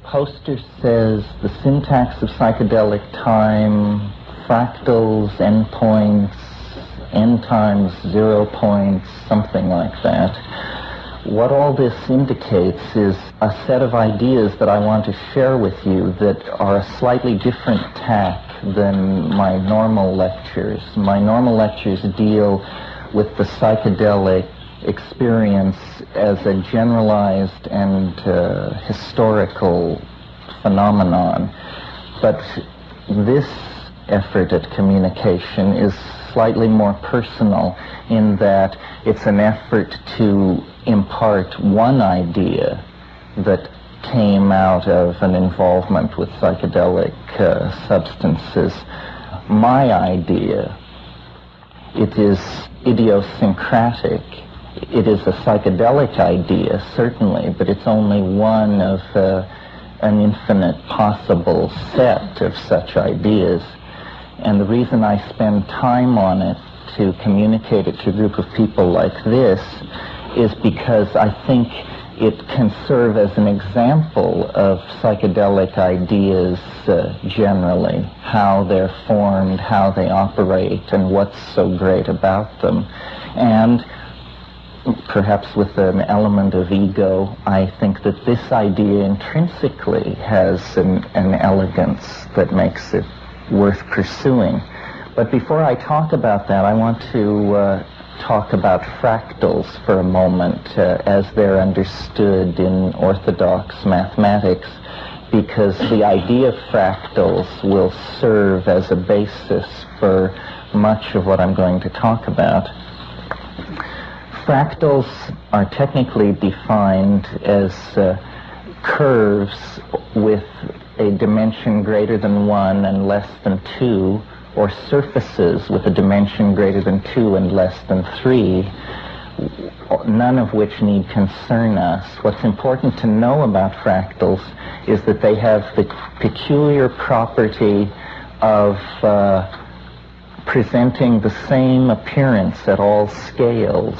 poster says the syntax of psychedelic time, fractals, endpoints, n times 0 points, something like that. What all this indicates is a set of ideas that I want to share with you that are a slightly different tack than my normal lectures. My normal lectures deal with the psychedelic experience as a generalized and historical phenomenon. But this effort at communication is slightly more personal in that it's an effort to impart one idea that came out of an involvement with psychedelic substances. My idea, it is idiosyncratic. It is a psychedelic idea, certainly, but it's only one of an infinite possible set of such ideas. And the reason I spend time on it to communicate it to a group of people like this is because I think it can serve as an example of psychedelic ideas generally, how they're formed, how they operate, and what's so great about them. And perhaps with an element of ego, I think that this idea intrinsically has an elegance that makes it worth pursuing. But before I talk about that, I want to talk about fractals for a moment as they're understood in orthodox mathematics, because the idea of fractals will serve as a basis for much of what I'm going to talk about. Fractals are technically defined as curves with a dimension greater than 1 and less than 2, or surfaces with a dimension greater than 2 and less than 3, none of which need concern us. What's important to know about fractals is that they have the peculiar property of presenting the same appearance at all scales.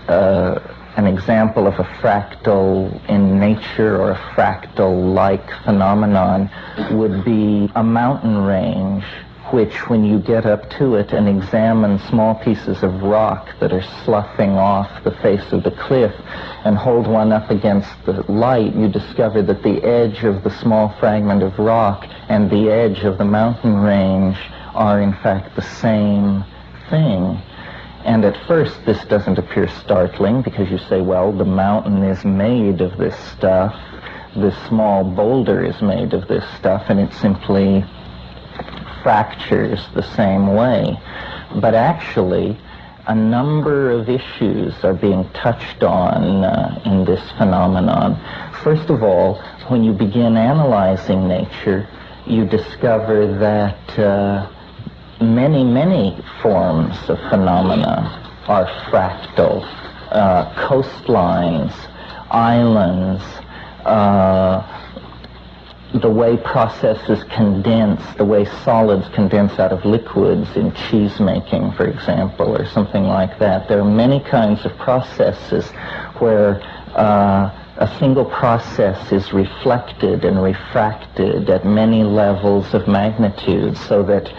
An example of a fractal in nature or a fractal-like phenomenon would be a mountain range, which when you get up to it and examine small pieces of rock that are sloughing off the face of the cliff and hold one up against the light, you discover that the edge of the small fragment of rock and the edge of the mountain range are in fact the same thing. And at first this doesn't appear startling because you say, well, the mountain is made of this stuff, this small boulder is made of this stuff, and it simply fractures the same way. But actually, a number of issues are being touched on in this phenomenon. First of all, when you begin analyzing nature, you discover that many forms of phenomena are fractal. Coastlines, islands, the way processes condense, the way solids condense out of liquids in cheese making, for example, or something like that. There are many kinds of processes where a single process is reflected and refracted at many levels of magnitude, so that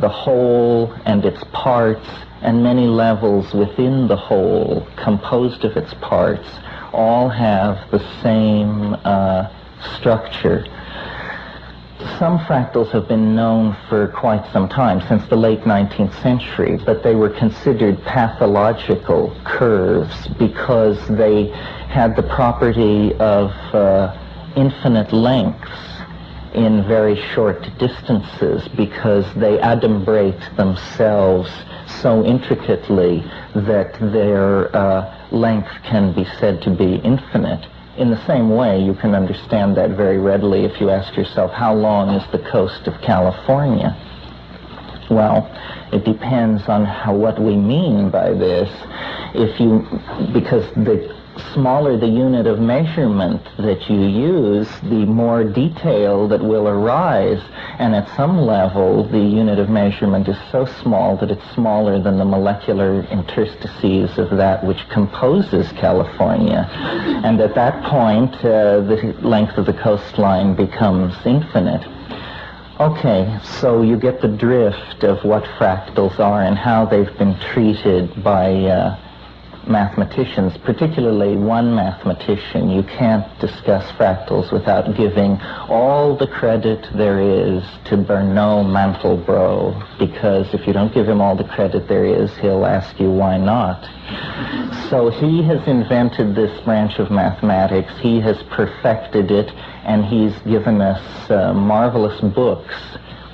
the whole and its parts and many levels within the whole composed of its parts all have the same structure. Some fractals have been known for quite some time, since the late 19th century, but they were considered pathological curves because they had the property of infinite lengths in very short distances, because they adumbrate themselves so intricately that their length can be said to be infinite. In the same way, you can understand that very readily if you ask yourself, how long is the coast of California? Well, it depends on what we mean by this. Because the smaller the unit of measurement that you use, the more detail that will arise. And at some level, the unit of measurement is so small that it's smaller than the molecular interstices of that which composes California. And at that point, the length of the coastline becomes infinite. Okay, so you get the drift of what fractals are and how they've been treated by mathematicians, particularly one mathematician. You can't discuss fractals without giving all the credit there is to Bernard Mandelbrot, because if you don't give him all the credit there is, he'll ask you why not. So he has invented this branch of mathematics, he has perfected it, and he's given us marvelous books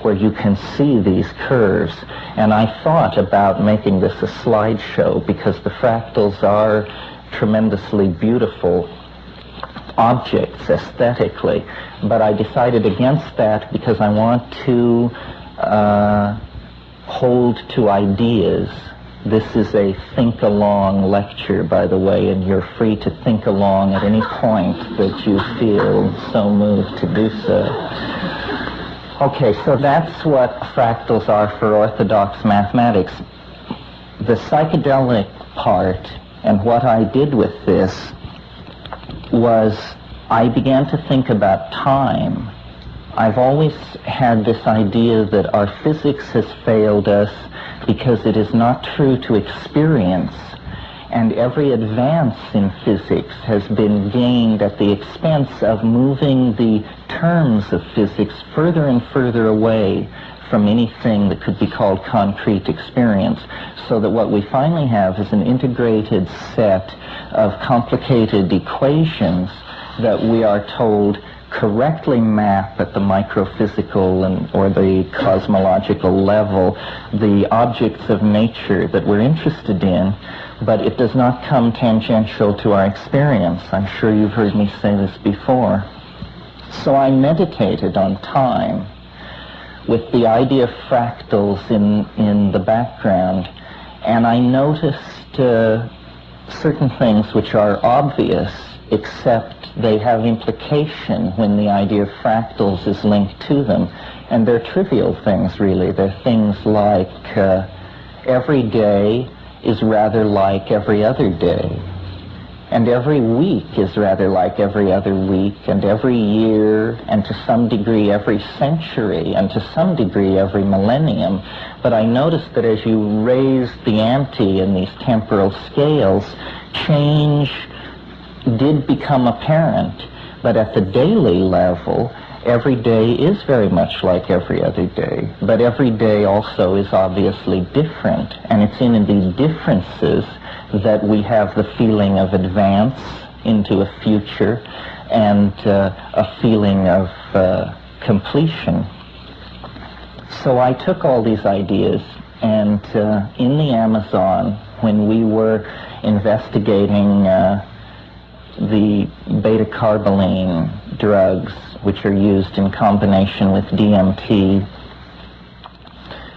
where you can see these curves. And I thought about making this a slideshow because the fractals are tremendously beautiful objects aesthetically, but I decided against that because I want to hold to ideas. This is a think-along lecture, by the way, and you're free to think along at any point that you feel so moved to do so. Okay, so that's what fractals are for orthodox mathematics. The psychedelic part, and what I did with this, was I began to think about time. I've always had this idea that our physics has failed us because it is not true to experience, and every advance in physics has been gained at the expense of moving the terms of physics further and further away from anything that could be called concrete experience, so that what we finally have is an integrated set of complicated equations that we are told correctly map at the microphysical or the cosmological level the objects of nature that we're interested in, but it does not come tangential to our experience. I'm sure you've heard me say this before. So I meditated on time with the idea of fractals in the background, and I noticed certain things which are obvious, except they have implication when the idea of fractals is linked to them. And they're trivial things, really. They're things like every day is rather like every other day, and every week is rather like every other week, and every year, and to some degree every century, and to some degree every millennium. But I noticed that as you raise the ante in these temporal scales, change did become apparent, but at the daily level, every day is very much like every other day, but every day also is obviously different, and it's in the differences that we have the feeling of advance into a future and a feeling of completion. So I took all these ideas, and in the Amazon, when we were investigating the beta-carboline drugs, which are used in combination with DMT,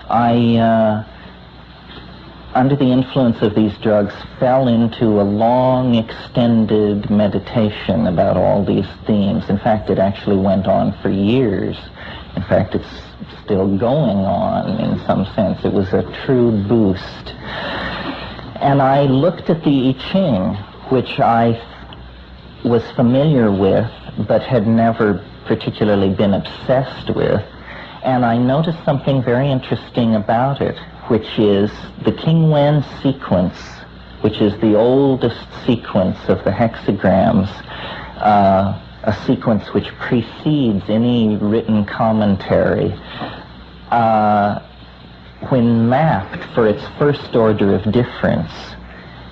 I, under the influence of these drugs, fell into a long, extended meditation about all these themes. In fact, it actually went on for years. In fact, it's still going on in some sense. It was a true boost. And I looked at the I Ching, which I was familiar with, but had never particularly been obsessed with, and I noticed something very interesting about it, which is the King Wen sequence, which is the oldest sequence of the hexagrams, a sequence which precedes any written commentary, when mapped for its first order of difference.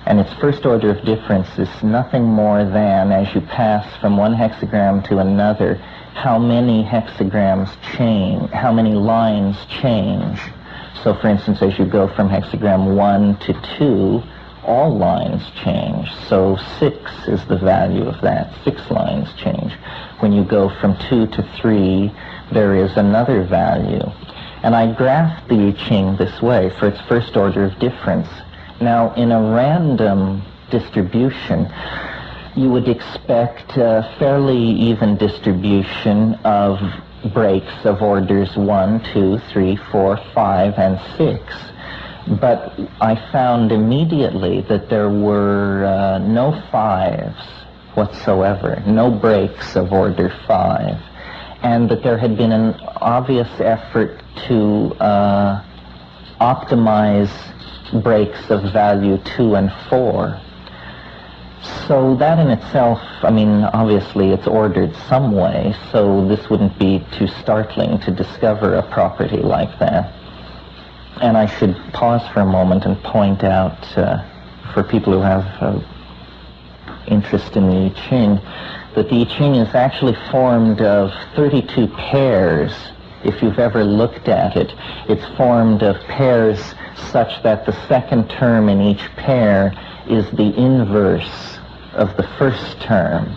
And its first order of difference is nothing more than, as you pass from one hexagram to another, how many hexagrams change, how many lines change. So for instance, as you go from hexagram 1 to 2, all lines change. So 6 is the value of that. 6 lines change. When you go from 2 to 3, there is another value. And I graphed the I Ching this way for its first order of difference. Now, in a random distribution, you would expect a fairly even distribution of breaks of orders 1, 2, 3, 4, 5, and 6. But I found immediately that there were no 5s whatsoever, no breaks of order 5, and that there had been an obvious effort to optimize breaks of value 2 and 4. So that in itself, I mean, obviously it's ordered some way, so this wouldn't be too startling to discover a property like that. And I should pause for a moment and point out, for people who have interest in the I Ching, that the I Ching is actually formed of 32 pairs. If you've ever looked at it, it's formed of pairs such that the second term in each pair is the inverse of the first term.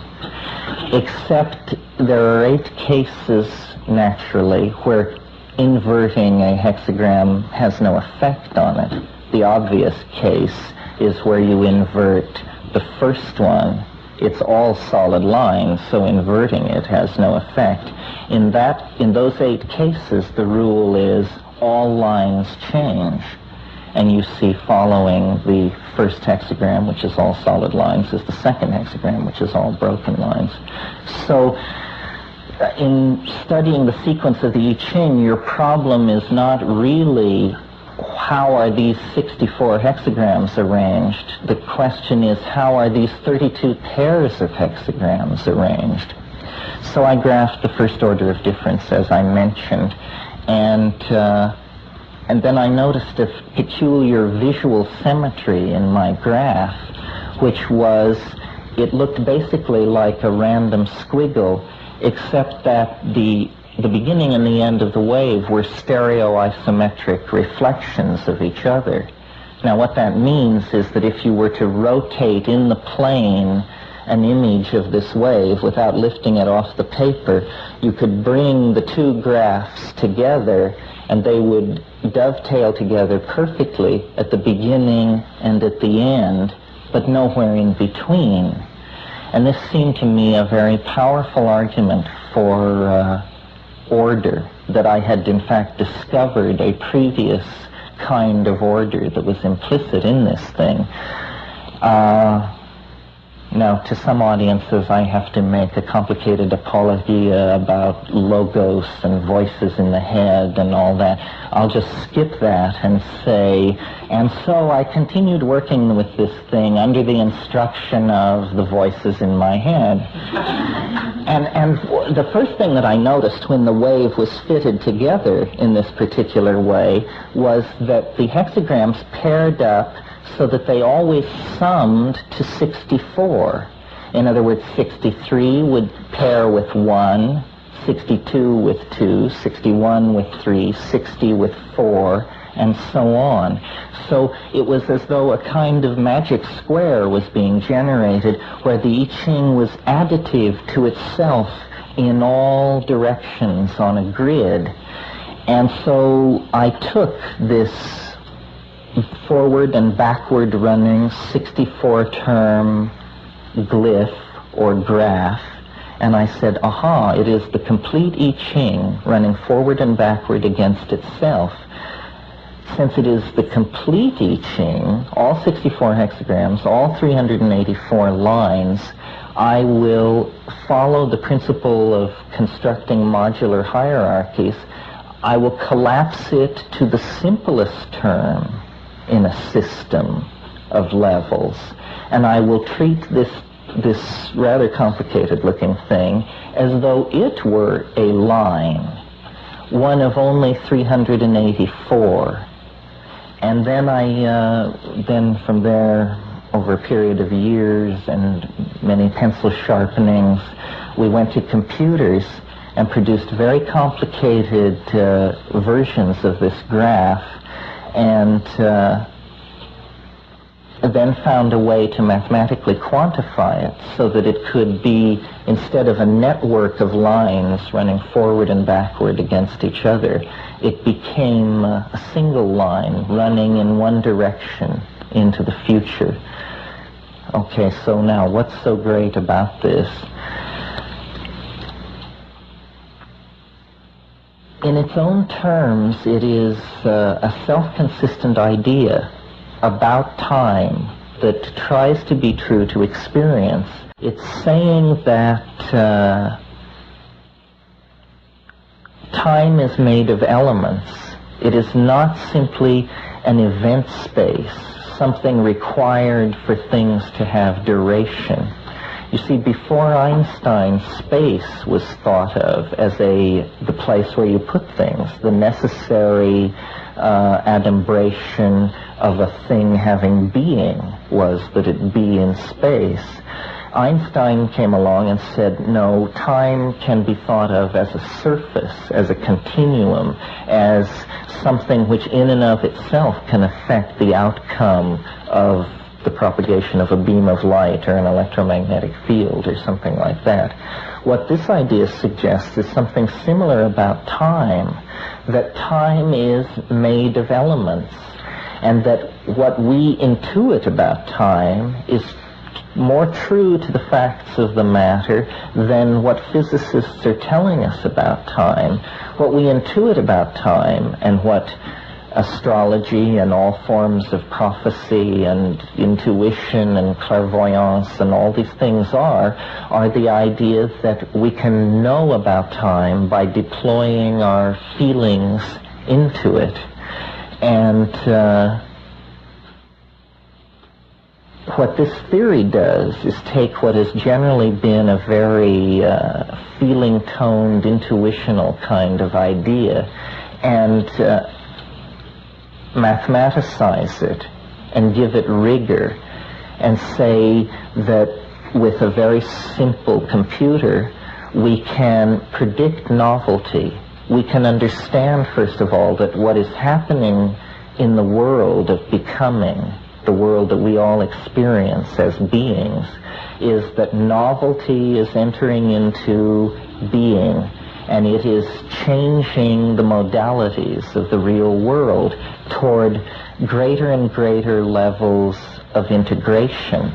Except there are 8 cases, naturally, where inverting a hexagram has no effect on it. The obvious case is where you invert the first one. It's all solid lines, so inverting it has no effect. In those 8 cases, the rule is all lines change. And you see following the first hexagram, which is all solid lines, is the second hexagram, which is all broken lines. So in studying the sequence of the I Ching, your problem is not really how are these 64 hexagrams arranged. The question is, how are these 32 pairs of hexagrams arranged? So I graphed the first order of difference, as I mentioned, and then I noticed a peculiar visual symmetry in my graph, which was, it looked basically like a random squiggle, except that the beginning and the end of the wave were stereoisometric reflections of each other. Now what that means is that if you were to rotate in the plane an image of this wave without lifting it off the paper, you could bring the 2 graphs together and they would dovetail together perfectly at the beginning and at the end, but nowhere in between. And this seemed to me a very powerful argument for order, that I had in fact discovered a previous kind of order that was implicit in this thing. Now, to some audiences, I have to make a complicated apologia about logos and voices in the head and all that. I'll just skip that and say, and so I continued working with this thing under the instruction of the voices in my head. And the first thing that I noticed when the wave was fitted together in this particular way was that the hexagrams paired up so that they always summed to 64. In other words, 63 would pair with 1, 62 with 2, 61 with 3, 60 with 4, and so on. So it was as though a kind of magic square was being generated where the I Ching was additive to itself in all directions on a grid. And so I took this forward and backward running 64-term glyph or graph, and I said, aha, it is the complete I Ching running forward and backward against itself. Since it is the complete I Ching, all 64 hexagrams, all 384 lines, I will follow the principle of constructing modular hierarchies. I will collapse it to the simplest term in a system of levels, and I will treat this rather complicated looking thing as though it were a line, one of only 384. And then then from there, over a period of years and many pencil sharpenings, we went to computers and produced very complicated versions of this graph, and then found a way to mathematically quantify it so that it could be, instead of a network of lines running forward and backward against each other, it became a single line running in one direction into the future. Okay, so now what's so great about this? In its own terms, it is a self-consistent idea about time that tries to be true to experience. It's saying that time is made of elements. It is not simply an event space, something required for things to have duration. You see, before Einstein, space was thought of as the place where you put things, the necessary adumbration of a thing having being was that it be in space. Einstein came along and said, no, time can be thought of as a surface, as a continuum, as something which in and of itself can affect the outcome of the propagation of a beam of light or an electromagnetic field or something like that. What this idea suggests is something similar about time, that time is made of elements, and that what we intuit about time is more true to the facts of the matter than what physicists are telling us about time. What we intuit about time and what astrology and all forms of prophecy and intuition and clairvoyance and all these things are the ideas that we can know about time by deploying our feelings into it. And what this theory does is take what has generally been a very feeling-toned, intuitional kind of idea and mathematicize it and give it rigor and say that with a very simple computer we can predict novelty. We can understand, first of all, that what is happening in the world of becoming, the world that we all experience as beings, is that novelty is entering into being, and it is changing the modalities of the real world toward greater and greater levels of integration.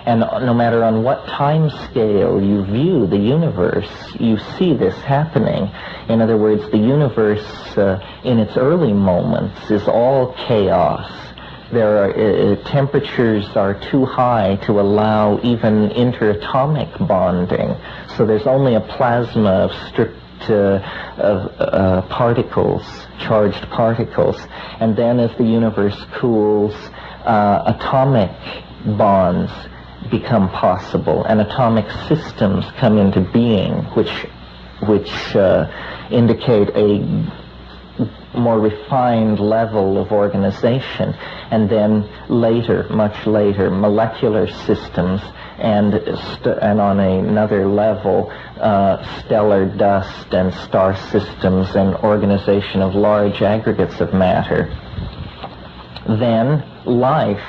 And no matter on what time scale you view the universe, you see this happening. In other words, the universe in its early moments is all chaos. There are temperatures are too high to allow even interatomic bonding. So there's only a plasma of stripped particles, charged particles. And then as the universe cools, atomic bonds become possible, and atomic systems come into being, which indicate a more refined level of organization. And then later, much later, molecular systems, and on another level, stellar dust and star systems and organization of large aggregates of matter. Then life,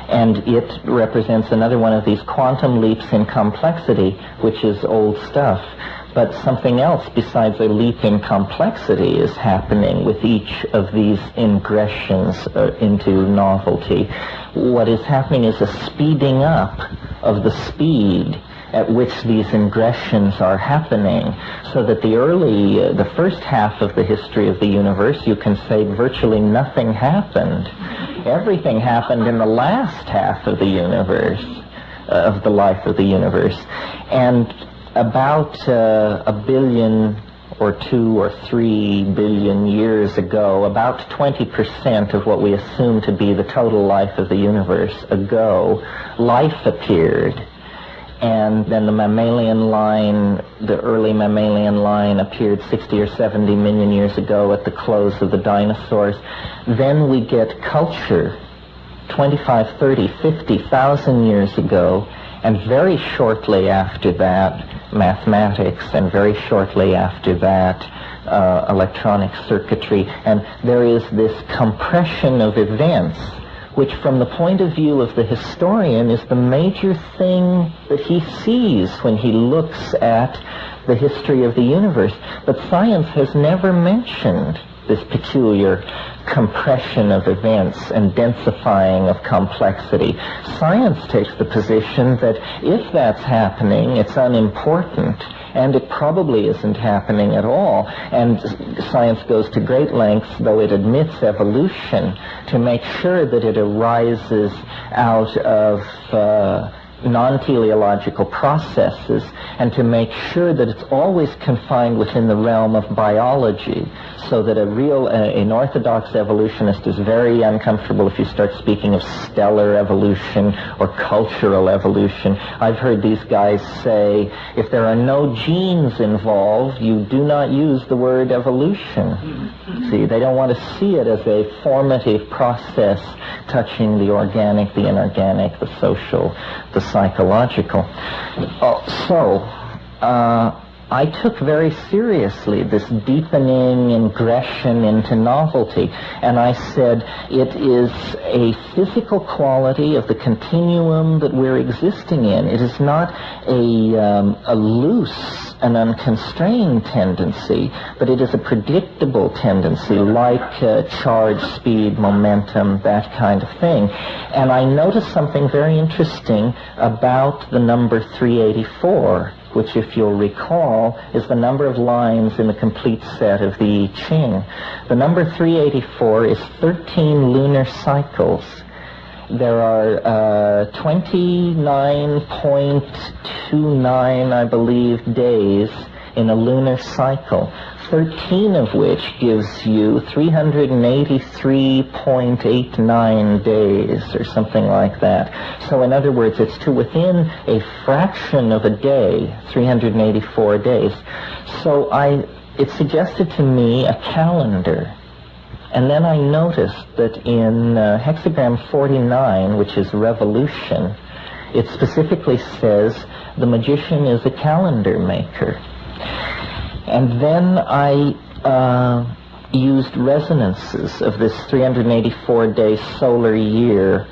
and it represents another one of these quantum leaps in complexity, which is old stuff. But something else besides a leap in complexity is happening with each of these ingressions into novelty. What is happening is a speeding up of the speed at which these ingressions are happening, so that the first half of the history of the universe, you can say virtually nothing happened. Everything happened in the last half of the universe, of the life of the universe. And about a billion or 2 or 3 billion years ago, about 20% of what we assume to be the total life of the universe ago, life appeared. And then the mammalian line, the early mammalian line appeared 60 or 70 million years ago at the close of the dinosaurs. Then we get culture 25, 30, 50,000 years ago, and very shortly after that, mathematics, and very shortly after that, electronic circuitry. And there is this compression of events, which from the point of view of the historian is the major thing that he sees when he looks at the history of the universe. But science has never mentioned this peculiar compression of events and densifying of complexity. Science takes the position that if that's happening, it's unimportant, and it probably isn't happening at all. And science goes to great lengths, though it admits evolution, to make sure that it arises out of non-teleological processes, and to make sure that it's always confined within the realm of biology, so that an orthodox evolutionist is very uncomfortable if you start speaking of stellar evolution or cultural evolution. I've heard these guys say, if there are no genes involved, you do not use the word evolution. See, they don't want to see it as a formative process touching the organic, the inorganic, the social, the psychological. I took very seriously this deepening ingression into novelty, and I said it is a physical quality of the continuum that we're existing in. It is not a loose and unconstrained tendency, but it is a predictable tendency, like charge, speed, momentum, that kind of thing. And I noticed something very interesting about the number 384, which, if you'll recall, is the number of lines in the complete set of the I Ching. The number 384 is 13 lunar cycles. There are 29.29, I believe, days in a lunar cycle, 13 of which gives you 383.89 days or something like that. So in other words, it's to within a fraction of a day, 384 days. So it suggested to me a calendar. And then I noticed that in hexagram 49, which is revolution, it specifically says the magician is a calendar maker. And then I used resonances of this 384-day solar year,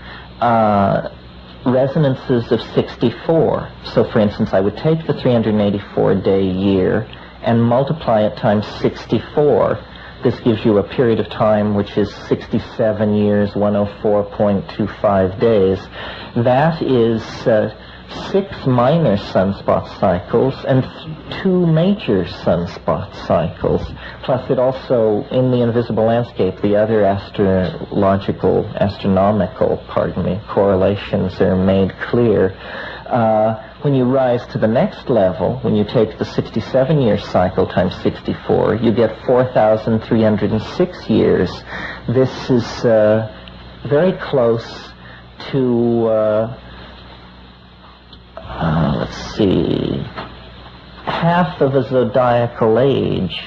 resonances of 64. So, for instance, I would take the 384-day year and multiply it times 64. This gives you a period of time which is 67 years, 104.25 days. That is 6 minor sunspot cycles and 2 major sunspot cycles. Plus it also, in the invisible landscape, the other astronomical correlations are made clear. When you rise to the next level, when you take the 67-year cycle times 64, you get 4,306 years. This is very close to let's see, half of a zodiacal age.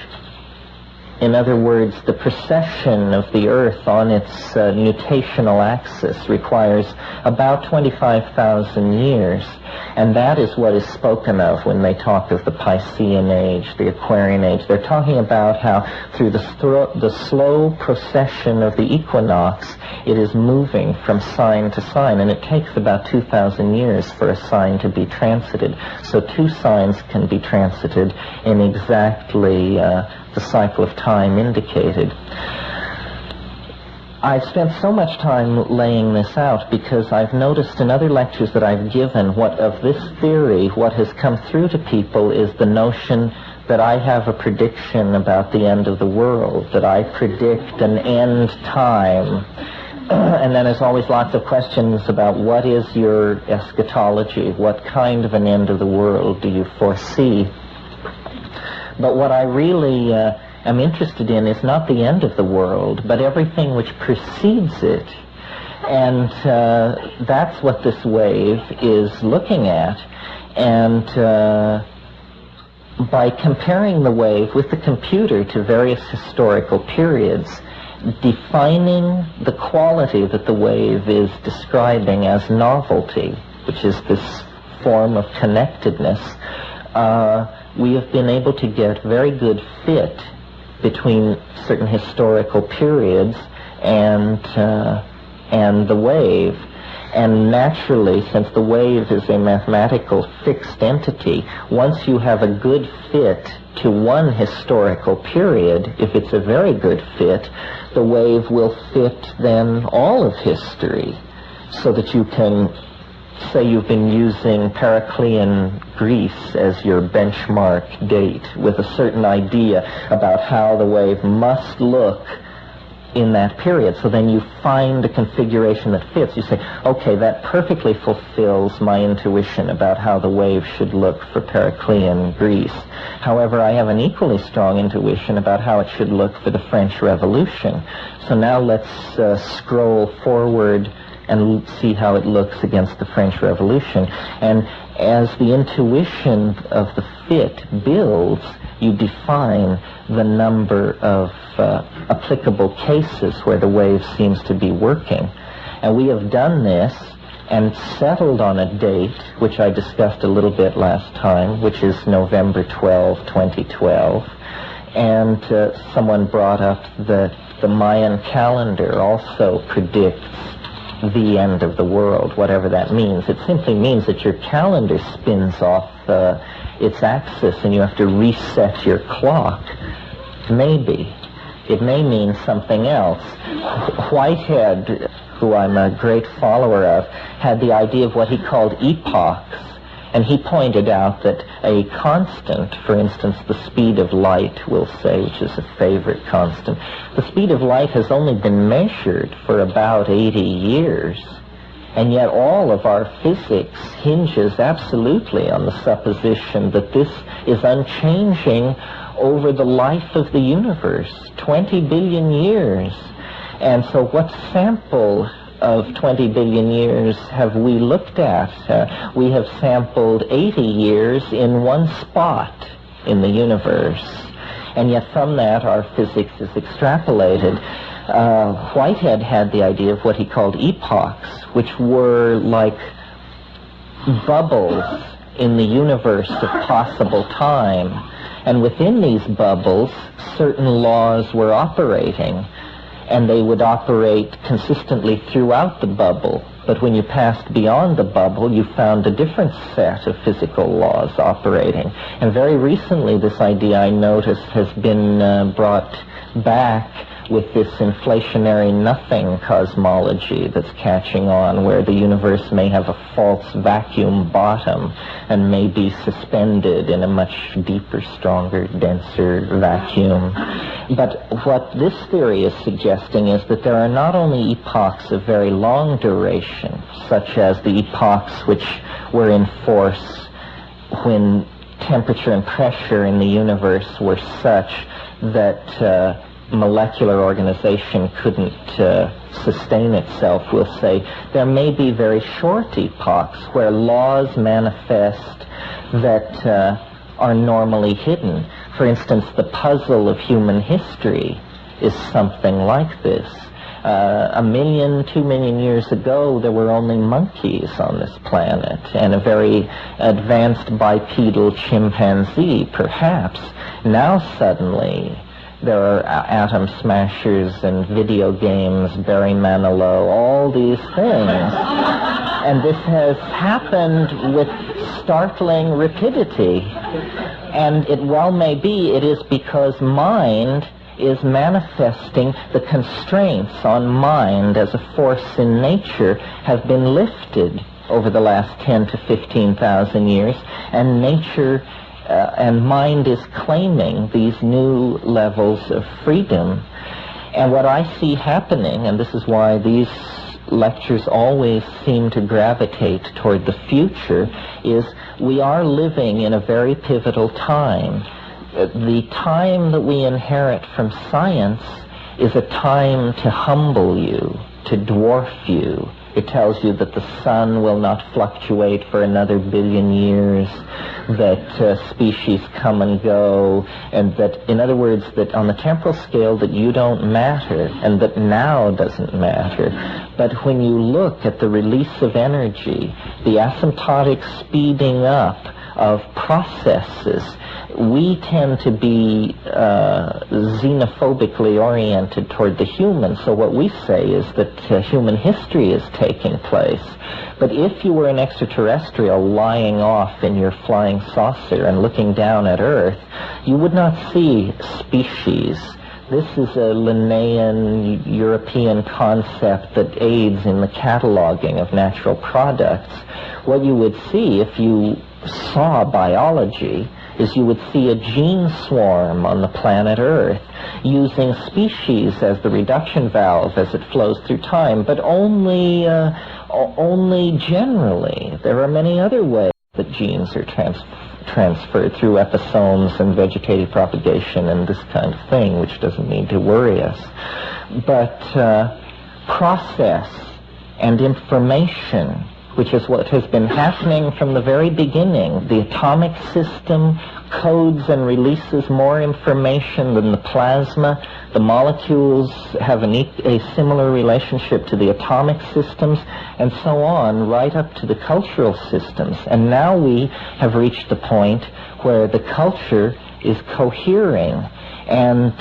In other words, the precession of the Earth on its nutational axis requires about 25,000 years. And that is what is spoken of when they talk of the Piscean age, the Aquarian age. They're talking about how through the slow procession of the equinox, it is moving from sign to sign, and it takes about 2,000 years for a sign to be transited. So 2 signs can be transited in exactly the cycle of time indicated. I've spent so much time laying this out because I've noticed in other lectures that I've given of this theory, what has come through to people is the notion that I have a prediction about the end of the world, that I predict an end time. And then there's always lots of questions about what is your eschatology, what kind of an end of the world do you foresee? But what I really am interested in is not the end of the world, but everything which precedes it. And that's what this wave is looking at. And by comparing the wave with the computer to various historical periods, defining the quality that the wave is describing as novelty, which is this form of connectedness, we have been able to get very good fit between certain historical periods and the wave. And naturally, since the wave is a mathematical fixed entity, once you have a good fit to one historical period, if it's a very good fit, the wave will fit then all of history, so that you can say you've been using Periclean Greece as your benchmark date with a certain idea about how the wave must look in that period. So then you find a configuration that fits. You say, okay, that perfectly fulfills my intuition about how the wave should look for Periclean Greece. However, I have an equally strong intuition about how it should look for the French Revolution. So now let's scroll forward and see how it looks against the French Revolution. And as the intuition of the fit builds, you define the number of applicable cases where the wave seems to be working. And we have done this and settled on a date, which I discussed a little bit last time, which is November 12, 2012. And someone brought up that the Mayan calendar also predicts the end of the world, whatever that means. It simply means that your calendar spins off its axis and you have to reset your clock. Maybe. It may mean something else. Whitehead, who I'm a great follower of, had the idea of what he called epochs. And he pointed out that a constant, for instance, the speed of light, we'll say, which is a favorite constant, the speed of light has only been measured for about 80 years. And yet all of our physics hinges absolutely on the supposition that this is unchanging over the life of the universe, 20 billion years. And so what sample of 20 billion years have we looked at? We have sampled 80 years in one spot in the universe. And yet from that our physics is extrapolated. Whitehead had the idea of what he called epochs, which were like bubbles in the universe of possible time. And within these bubbles, certain laws were operating. And they would operate consistently throughout the bubble. But when you passed beyond the bubble, you found a different set of physical laws operating. And very recently, this idea, I noticed, has been brought back with this inflationary nothing cosmology that's catching on, where the universe may have a false vacuum bottom and may be suspended in a much deeper, stronger, denser vacuum. But what this theory is suggesting is that there are not only epochs of very long duration, such as the epochs which were in force when temperature and pressure in the universe were such that molecular organization couldn't sustain itself, we'll say. There may be very short epochs where laws manifest that are normally hidden. For instance, the puzzle of human history is something like this. 1 million, 2 million years ago, there were only monkeys on this planet, and a very advanced bipedal chimpanzee, perhaps. Now suddenly, there are atom smashers and video games, Barry Manilow, all these things. And this has happened with startling rapidity. And it well may be it is because mind is manifesting, the constraints on mind as a force in nature have been lifted over the last 10 to 15,000 years, and nature and mind is claiming these new levels of freedom. And what I see happening, and this is why these lectures always seem to gravitate toward the future, is we are living in a very pivotal time. The time that we inherit from science is a time to humble you, to dwarf you. It tells you that the sun will not fluctuate for another billion years, that species come and go, and that, in other words, that on the temporal scale that you don't matter, and that now doesn't matter. But when you look at the release of energy, the asymptotic speeding up of processes, we tend to be xenophobically oriented toward the human. So what we say is that human history is taking place. But if you were an extraterrestrial lying off in your flying saucer and looking down at Earth, you would not see species. This is a Linnaean European concept that aids in the cataloging of natural products. What you would see if you saw biology is you would see a gene swarm on the planet Earth using species as the reduction valve as it flows through time, but only generally. There are many other ways that genes are transferred through episomes and vegetative propagation and this kind of thing, which doesn't need to worry us. But process and information, which is what has been happening from the very beginning. The atomic system codes and releases more information than the plasma. The molecules have a similar relationship to the atomic systems, and so on, right up to the cultural systems. And now we have reached the point where the culture is cohering, and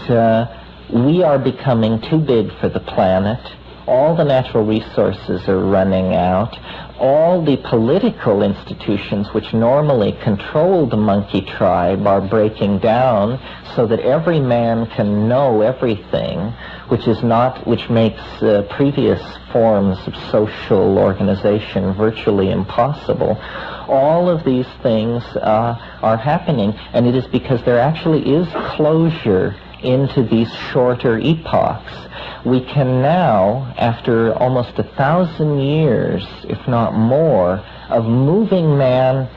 we are becoming too big for the planet. All the natural resources are running out. All the political institutions which normally control the monkey tribe are breaking down so that every man can know everything, which makes previous forms of social organization virtually impossible. All of these things are happening, and it is because there actually is closure into these shorter epochs. We can now, after almost 1,000 years, if not more, of moving man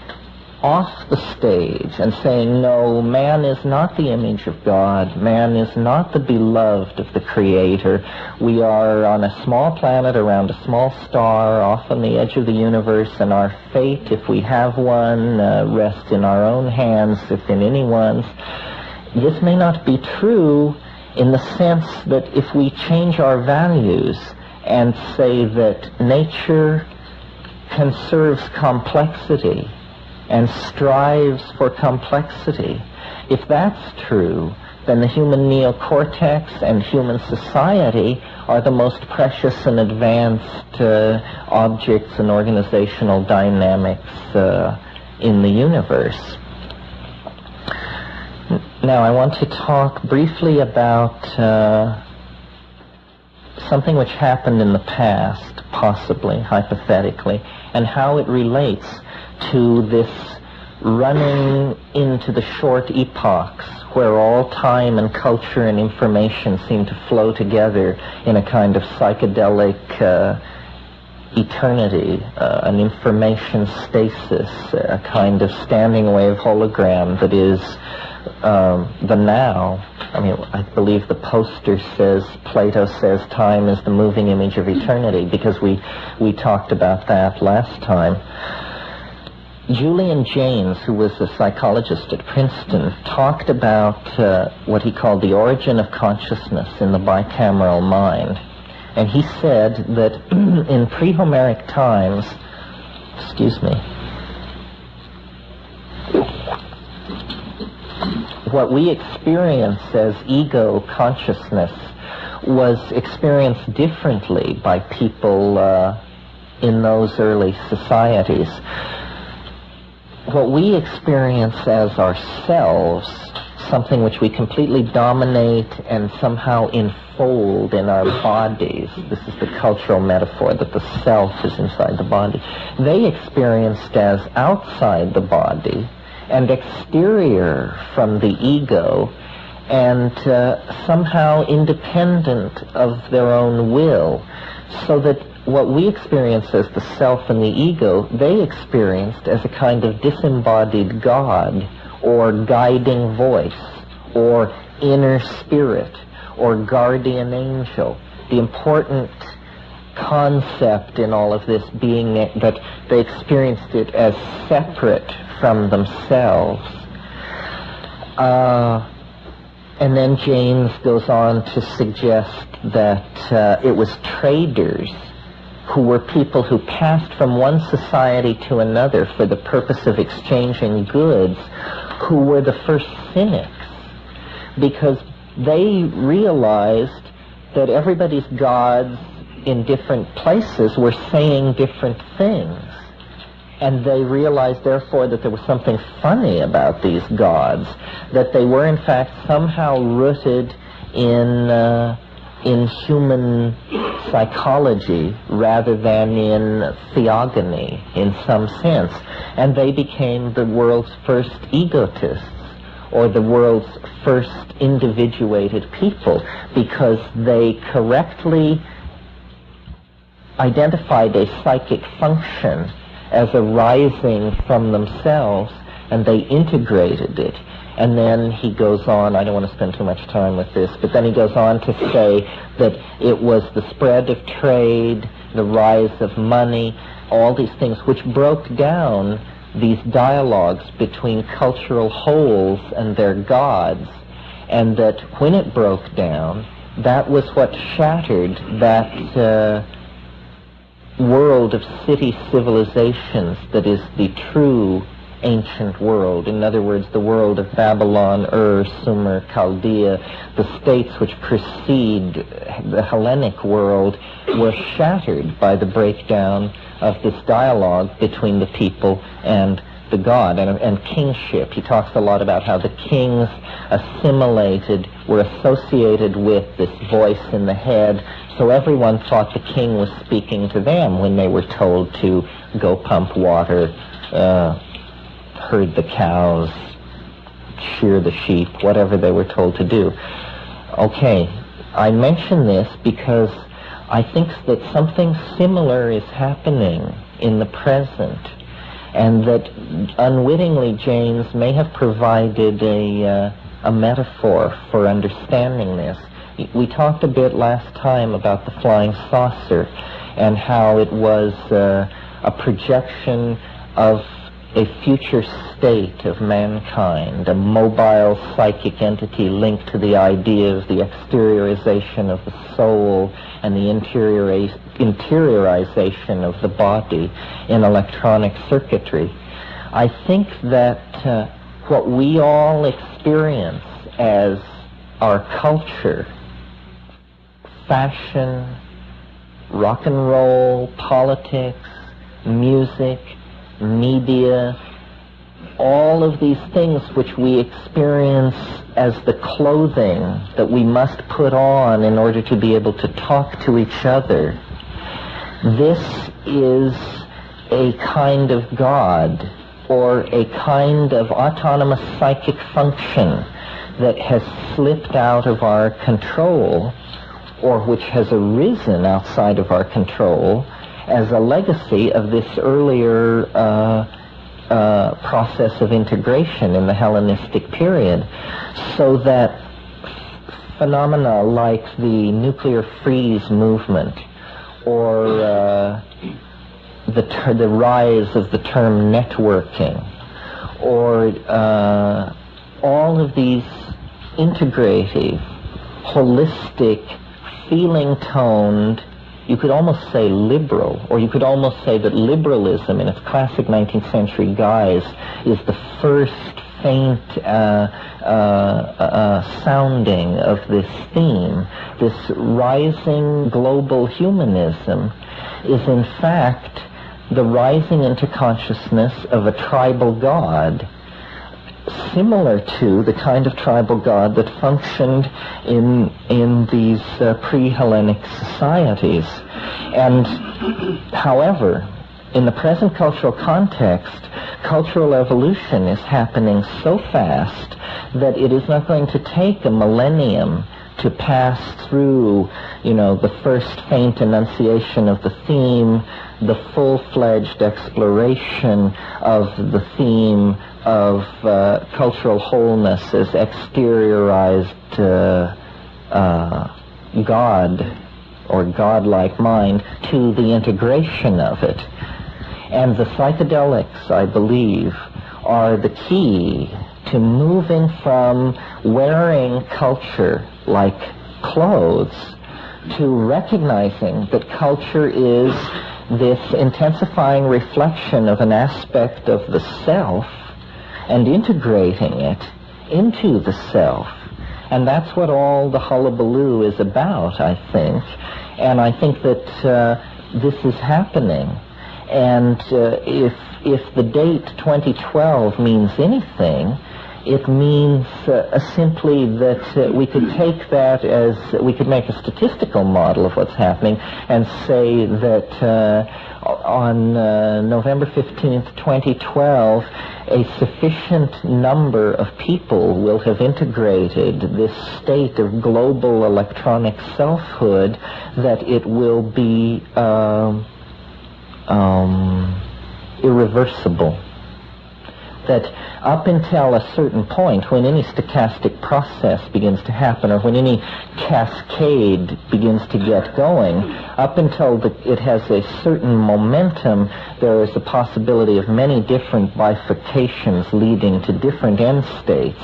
off the stage and saying, no, man is not the image of God, man is not the beloved of the Creator. We are on a small planet around a small star off on the edge of the universe, and our fate, if we have one, rests in our own hands, if in anyone's. This may not be true in the sense that if we change our values and say that nature conserves complexity and strives for complexity, if that's true, then the human neocortex and human society are the most precious and advanced objects and organizational dynamics in the universe. Now, I want to talk briefly about something which happened in the past, possibly, hypothetically, and how it relates to this running into the short epochs where all time and culture and information seem to flow together in a kind of psychedelic eternity, an information stasis, a kind of standing wave hologram that is the now. I mean, I believe the poster says, Plato says time is the moving image of eternity, because we talked about that last time. Julian Jaynes, who was a psychologist at Princeton, talked about what he called the origin of consciousness in the bicameral mind. And he said that in pre-Homeric times, what we experience as ego consciousness was experienced differently by people in those early societies. What we experience as ourselves, something which we completely dominate and somehow enfold in our bodies. This is the cultural metaphor that the self is inside the body. They experienced as outside the body and exterior from the ego, and somehow independent of their own will, so that what we experience as the self and the ego, they experienced as a kind of disembodied God, or guiding voice, or inner spirit, or guardian angel. The important concept in all of this being that they experienced it as separate from themselves. And then James goes on to suggest that it was traders who were people who passed from one society to another for the purpose of exchanging goods, who were the first cynics, because they realized that everybody's gods in different places were saying different things. And they realized, therefore, that there was something funny about these gods, that they were, in fact, somehow rooted in human psychology rather than in theogony, in some sense. And they became the world's first egotists, or the world's first individuated people, because they correctly identified a psychic function as arising from themselves, and they integrated it. And then he goes on, I don't want to spend too much time with this, but then he goes on to say that it was the spread of trade, the rise of money, all these things which broke down these dialogues between cultural wholes and their gods, and that when it broke down, that was what shattered that world of city civilizations that is the true ancient world. In other words, the world of Babylon, Ur, Sumer, Chaldea, the states which precede the Hellenic world, were shattered by the breakdown of this dialogue between the people and the god, and kingship. He talks a lot about how the kings were associated with this voice in the head, so everyone thought the king was speaking to them when they were told to go pump water, herd the cows, shear the sheep, whatever they were told to do. Okay, I mention this because I think that something similar is happening in the present, and that unwittingly James may have provided a metaphor for understanding this. We talked a bit last time about the flying saucer and how it was a projection of a future state of mankind, a mobile psychic entity linked to the idea of the exteriorization of the soul and the interiorization of the body in electronic circuitry. I think that what we all experience as our culture, fashion, rock and roll, politics, music, media, all of these things which we experience as the clothing that we must put on in order to be able to talk to each other, this is a kind of God, or a kind of autonomous psychic function that has slipped out of our control, or which has arisen outside of our control as a legacy of this earlier process of integration in the Hellenistic period, so that phenomena like the nuclear freeze movement, or the rise of the term networking, or all of these integrative, holistic, feeling-toned, you could almost say liberal, or you could almost say that liberalism in its classic 19th century guise is the first faint sounding of this theme. This rising global humanism is in fact the rising into consciousness of a tribal god, similar to the kind of tribal god that functioned in these pre-Hellenic societies. And however, in the present cultural context, cultural evolution is happening so fast that it is not going to take a millennium to pass through, the first faint enunciation of the theme, the full-fledged exploration of the theme of cultural wholeness as exteriorized God, or godlike mind, to the integration of it. And the psychedelics, I believe, are the key to moving from wearing culture like clothes to recognizing that culture is this intensifying reflection of an aspect of the self and integrating it into the self, And that's what all the hullabaloo is about, I think. And I think that this is happening. And if the date 2012 means anything, it means simply that we could take that as, we could make a statistical model of what's happening and say that on November 15th, 2012, a sufficient number of people will have integrated this state of global electronic selfhood that it will be irreversible. That up until a certain point, when any stochastic process begins to happen, or when any cascade begins to get going, up until it has a certain momentum, there is a possibility of many different bifurcations leading to different end states.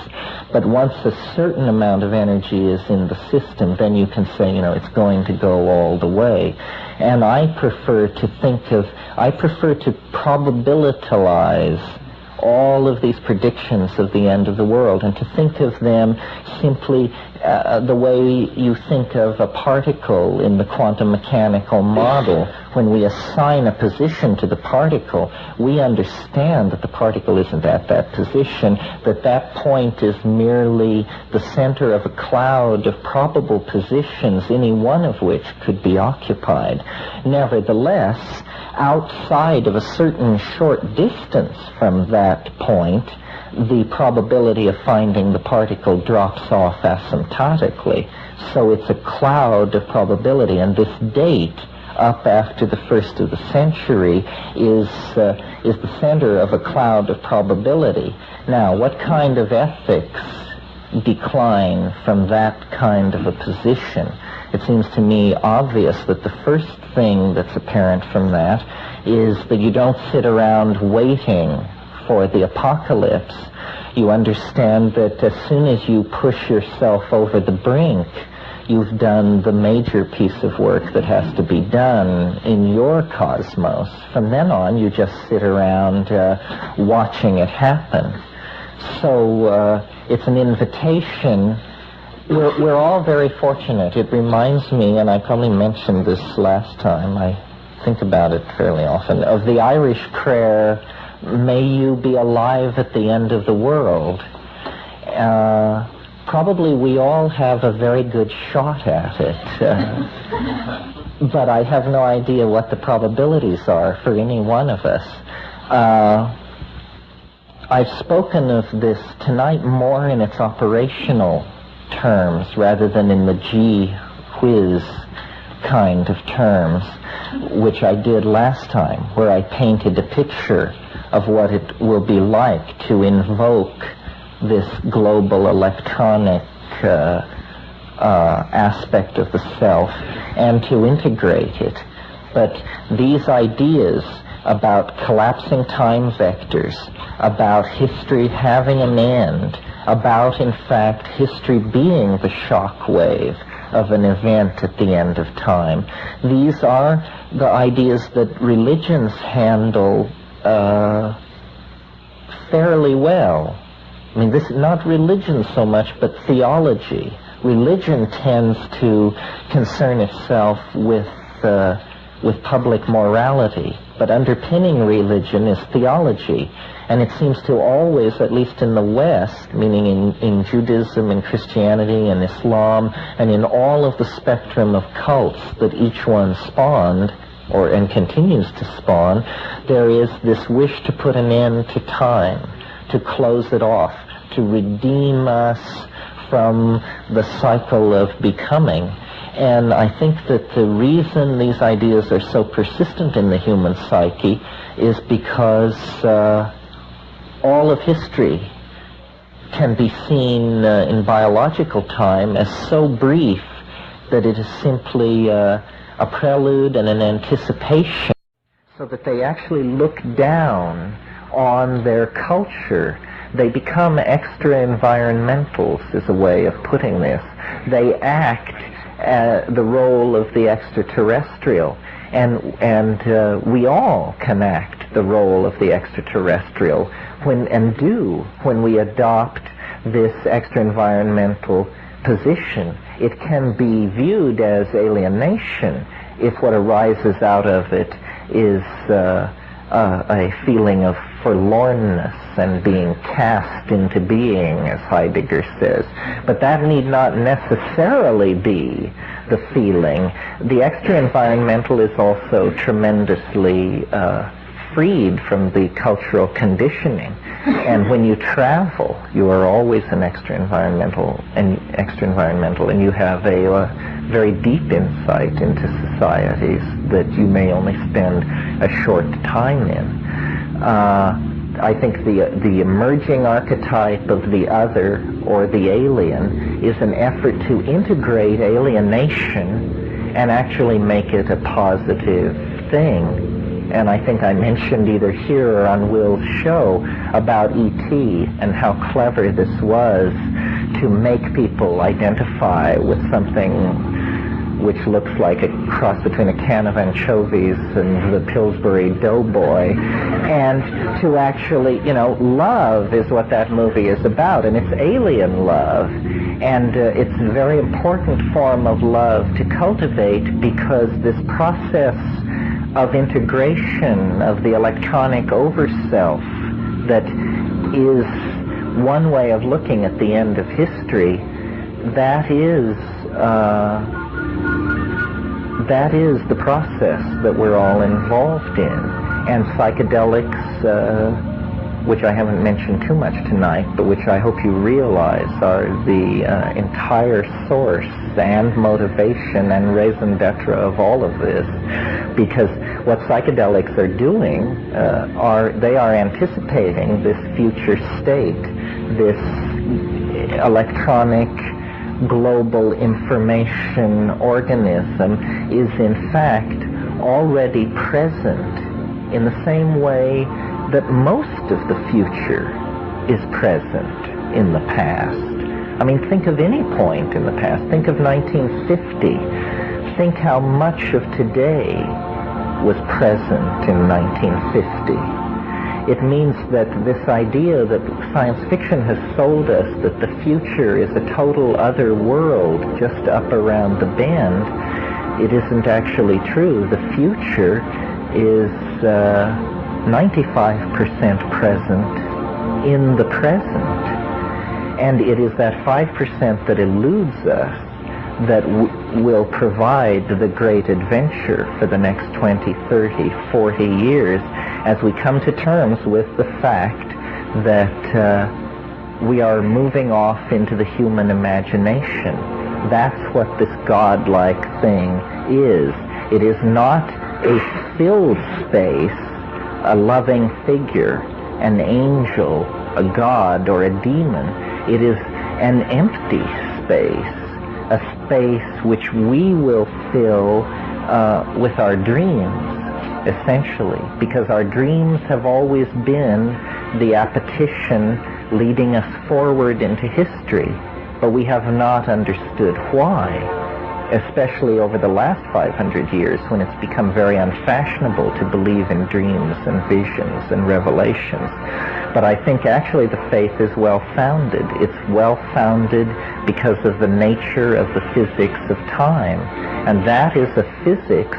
But once a certain amount of energy is in the system, then you can say, it's going to go all the way. And I prefer to probabilitalize all of these predictions of the end of the world, and to think of them simply the way you think of a particle in the quantum mechanical model. When we assign a position to the particle, we understand that the particle isn't at that position, that that point is merely the center of a cloud of probable positions, any one of which could be occupied. Nevertheless, outside of a certain short distance from that point, the probability of finding the particle drops off asymptotically. So it's a cloud of probability, and this date up after the first of the century is the center of a cloud of probability. Now, what kind of ethics decline from that kind of a position? It seems to me obvious that the first thing that's apparent from that is that you don't sit around waiting for the apocalypse. You understand that as soon as you push yourself over the brink, you've done the major piece of work that has to be done in your cosmos. From then on, you just sit around watching it happen. So it's an invitation. We're all very fortunate. It reminds me, and I probably mentioned this last time, I think about it fairly often, of the Irish prayer, "May you be alive at the end of the world." Probably we all have a very good shot at it, but I have no idea what the probabilities are for any one of us. I've spoken of this tonight more in its operational terms rather than in the gee whiz kind of terms, which I did last time, where I painted a picture of what it will be like to invoke this global electronic aspect of the self and to integrate it. But these ideas about collapsing time vectors, about history having an end, about, in fact, history being the shock wave of an event at the end of time, these are the ideas that religions handle fairly well. I mean, this is not religion so much, but theology. Religion tends to concern itself with public morality, but underpinning religion is theology. And it seems to always, at least in the West, meaning in Judaism and Christianity and Islam, and in all of the spectrum of cults that each one spawned, and continues to spawn, there is this wish to put an end to time, to close it off, to redeem us from the cycle of becoming. And I think that the reason these ideas are so persistent in the human psyche is because all of history can be seen in biological time as so brief that it is simply a prelude and an anticipation, so that they actually look down on their culture. They become extra-environmentals, is a way of putting this. They act the role of the extraterrestrial, and we all can act the role of the extraterrestrial when we adopt this extra-environmental position. It can be viewed as alienation if what arises out of it is a feeling of forlornness and being cast into being, as Heidegger says. But that need not necessarily be the feeling. The extra-environmental is also tremendously freed from the cultural conditioning. And when you travel, you are always an extra-environmental, and you have a very deep insight into societies that you may only spend a short time in. I think the emerging archetype of the other or the alien is an effort to integrate alienation and actually make it a positive thing. And I think I mentioned either here or on Will's show about E.T. and how clever this was to make people identify with something which looks like a cross between a can of anchovies and the Pillsbury Doughboy, and to actually, love is what that movie is about, and it's alien love. And it's a very important form of love to cultivate, because this process of integration of the electronic overself that is one way of looking at the end of history, that is the process that we're all involved in. And psychedelics, which I haven't mentioned too much tonight, but which I hope you realize are the entire source and motivation and raison d'etre of all of this. Because what psychedelics are doing, they are anticipating this future state, this electronic global information organism is in fact already present in the same way that most of the future is present in the past. I mean, think of any point in the past. Think of 1950. Think how much of today was present in 1950. It means that this idea that science fiction has sold us that the future is a total other world just up around the bend, it isn't actually true. The future is 95% present in the present. And it is that 5% that eludes us that will provide the great adventure for the next 20, 30, 40 years as we come to terms with the fact that we are moving off into the human imagination. That's what this godlike thing is. It is not a filled space, a loving figure, an angel, a god, or a demon. It is an empty space, a space which we will fill with our dreams, essentially, because our dreams have always been the appetition leading us forward into history, but we have not understood why, especially over the last 500 years when it's become very unfashionable to believe in dreams and visions and revelations. But I think actually the faith is well-founded. It's well-founded because of the nature of the physics of time, and that is a physics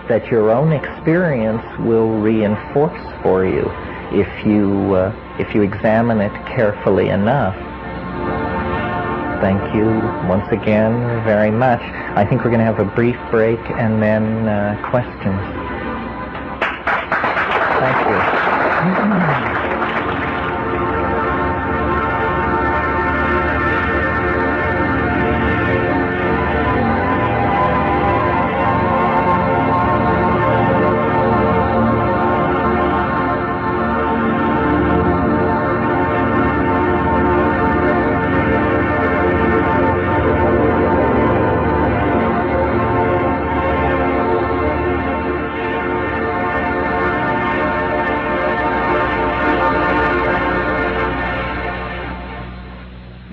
that your own experience will reinforce for you if you examine it carefully enough. Thank you once again very much. I think we're going to have a brief break and then questions. Thank you.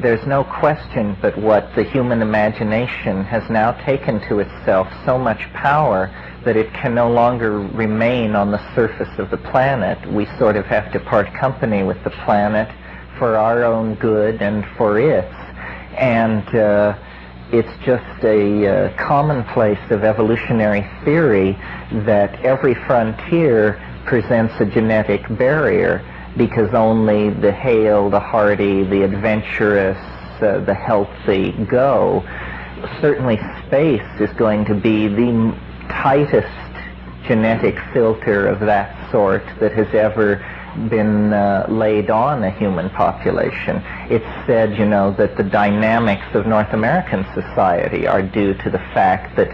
There's no question but what the human imagination has now taken to itself so much power that it can no longer remain on the surface of the planet. We sort of have to part company with the planet for our own good and for its. And it's just a commonplace of evolutionary theory that every frontier presents a genetic barrier, because only the hale, the hardy, the adventurous, the healthy go. Certainly space is going to be the tightest genetic filter of that sort that has ever been laid on a human population. It's said, that the dynamics of North American society are due to the fact that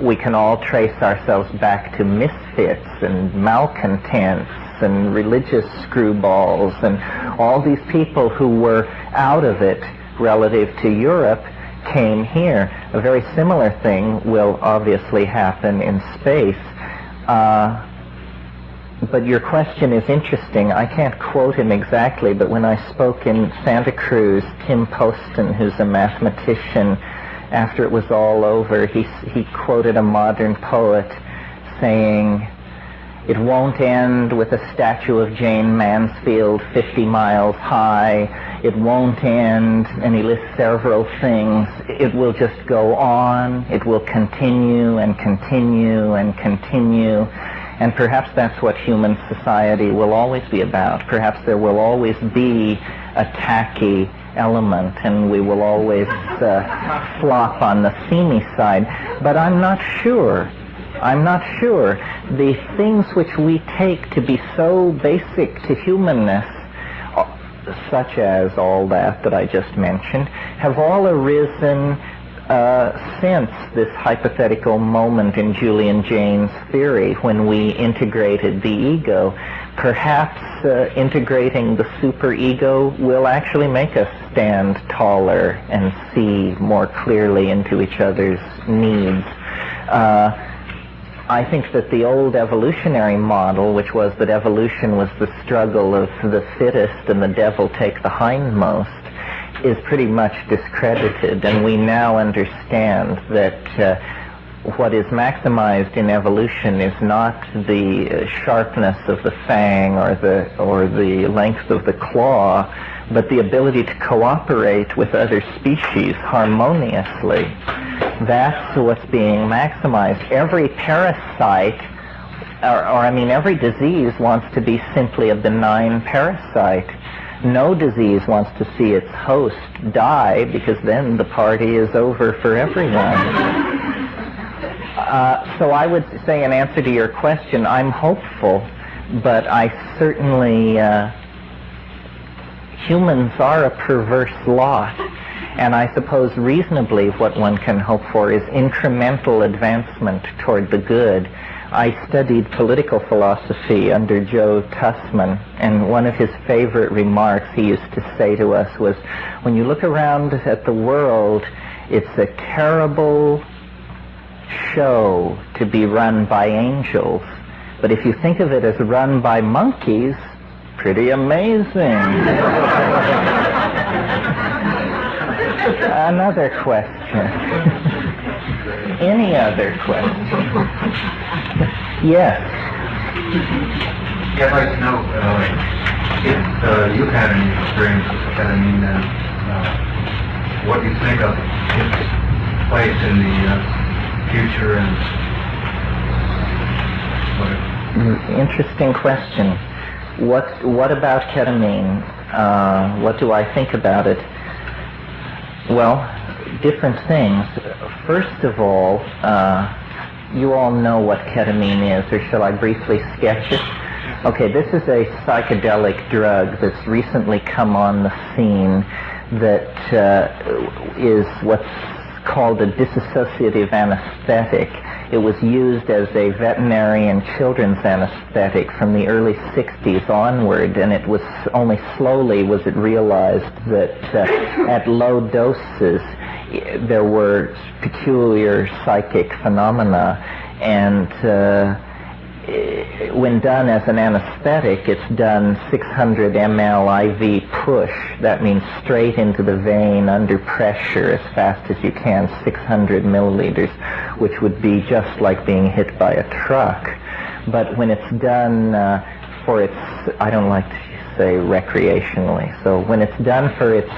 we can all trace ourselves back to misfits and malcontents and religious screwballs and all these people who were out of it relative to Europe came here. A very similar thing will obviously happen in space. But your question is interesting. I can't quote him exactly, but when I spoke in Santa Cruz, Tim Poston, who's a mathematician, after it was all over, he quoted a modern poet saying, "It won't end with a statue of Jane Mansfield 50 miles high. It won't end," and he lists several things. "It will just go on. It will continue and continue and continue." And perhaps that's what human society will always be about. Perhaps there will always be a tacky element, and we will always flop on the seamy side. But I'm not sure. The things which we take to be so basic to humanness, such as all that I just mentioned, have all arisen since this hypothetical moment in Julian Jaynes' theory when we integrated the ego. Perhaps integrating the superego will actually make us stand taller and see more clearly into each other's needs. I think that the old evolutionary model, which was that evolution was the struggle of the fittest and the devil take the hindmost, is pretty much discredited, and we now understand that what is maximized in evolution is not the sharpness of the fang or the length of the claw, but the ability to cooperate with other species harmoniously. That's what's being maximized. Every parasite, every disease wants to be simply a benign parasite. No disease wants to see its host die, because then the party is over for everyone. So I would say, in answer to your question, I'm hopeful, but I certainly, humans are a perverse lot, and I suppose reasonably what one can hope for is incremental advancement toward the good. I studied political philosophy under Joe Tussman, and one of his favorite remarks he used to say to us was, when you look around at the world, it's a terrible show to be run by angels, but if you think of it as run by monkeys, pretty amazing. Another question. Any other question? Yes. Yeah, I'd like to know if you've had any experience with ketamine, and what you think of its place in the future, and whatever. Interesting question. What about ketamine? What do I think about it? Well, different things. First of all, you all know what ketamine is, or shall I briefly sketch it? Okay, this is a psychedelic drug that's recently come on the scene that is what's called a dissociative anesthetic. It was used as a veterinary and children's anesthetic from the early 60s onward, and it was only slowly was it realized that at low doses there were peculiar psychic phenomena, and when done as an anesthetic, it's done 600 ml IV push. That means straight into the vein under pressure as fast as you can, 600 milliliters, which would be just like being hit by a truck. But when it's done for its, I don't like to say, recreationally. So when it's done for its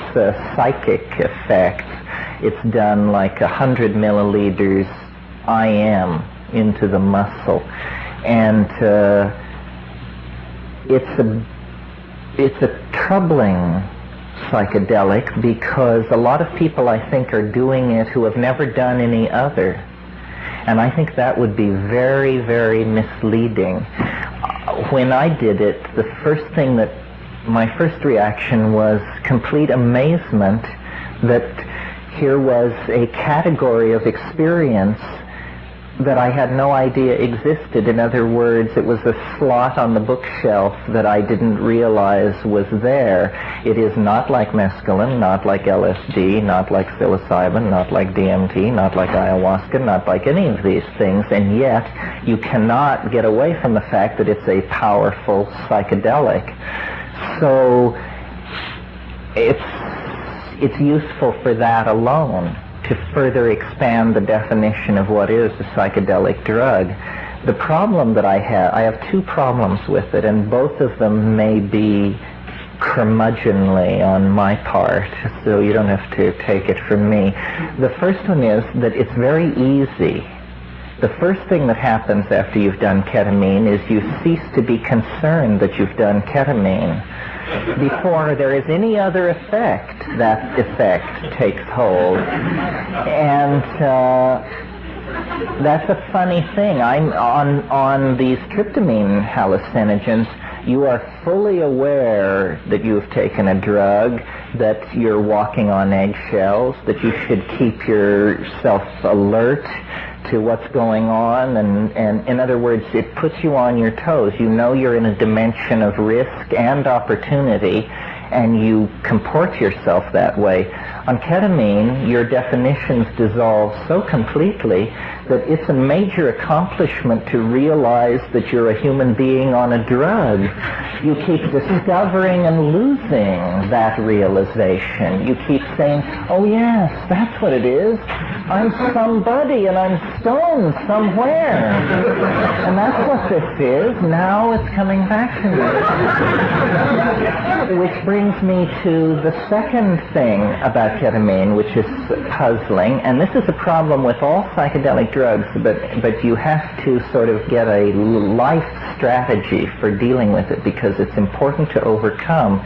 psychic effects, it's done like 100 milliliters IM into the muscle. And it's a troubling psychedelic because a lot of people, I think, are doing it who have never done any other. And I think that would be very, very misleading. When I did it, my first reaction was complete amazement that here was a category of experience that I had no idea existed. In other words, it was a slot on the bookshelf that I didn't realize was there. It is not like mescaline, not like LSD, not like psilocybin, not like DMT, not like ayahuasca, not like any of these things, and yet you cannot get away from the fact that it's a powerful psychedelic. So it's useful for that alone, to further expand the definition of what is a psychedelic drug. The problem that I have two problems with it, and both of them may be curmudgeonly on my part, so you don't have to take it from me. The first one is that it's very easy. The first thing that happens after you've done ketamine is you cease to be concerned that you've done ketamine. Before there is any other effect, that effect takes hold. And that's a funny thing. I'm on these tryptamine hallucinogens, you are fully aware that you've taken a drug, that you're walking on eggshells, that you should keep yourself alert to what's going on, and in other words, it puts you on your toes. You know you're in a dimension of risk and opportunity, and you comport yourself that way. On ketamine, your definitions dissolve so completely that it's a major accomplishment to realize that you're a human being on a drug. You keep discovering and losing that realization. You keep saying, oh yes, that's what it is. I'm somebody and I'm stoned somewhere. And that's what this is. Now it's coming back to me. Which brings me to the second thing about ketamine, which is puzzling. And this is a problem with all psychedelic drugs, but you have to sort of get a life strategy for dealing with it because it's important to overcome.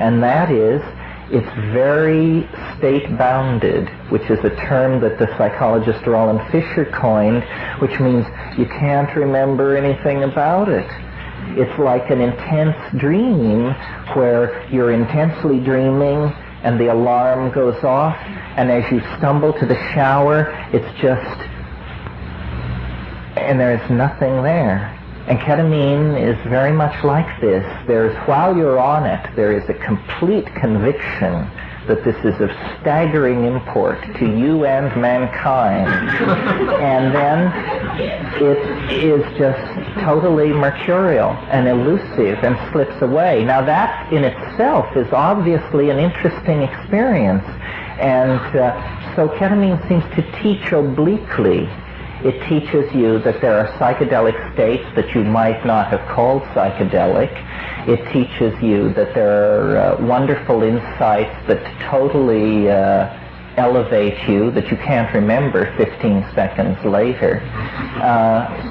And that is, it's very state-bounded, which is a term that the psychologist Roland Fisher coined, which means you can't remember anything about it. It's like an intense dream where you're intensely dreaming and the alarm goes off, and as you stumble to the shower, it's just, and there's nothing there. And ketamine is very much like this. While you're on it, there is a complete conviction that this is of staggering import to you and mankind. And then it is just totally mercurial and elusive and slips away. Now that in itself is obviously an interesting experience. And so ketamine seems to teach obliquely. It teaches you that there are psychedelic states that you might not have called psychedelic. It teaches you that there are wonderful insights that totally elevate you, that you can't remember 15 seconds later.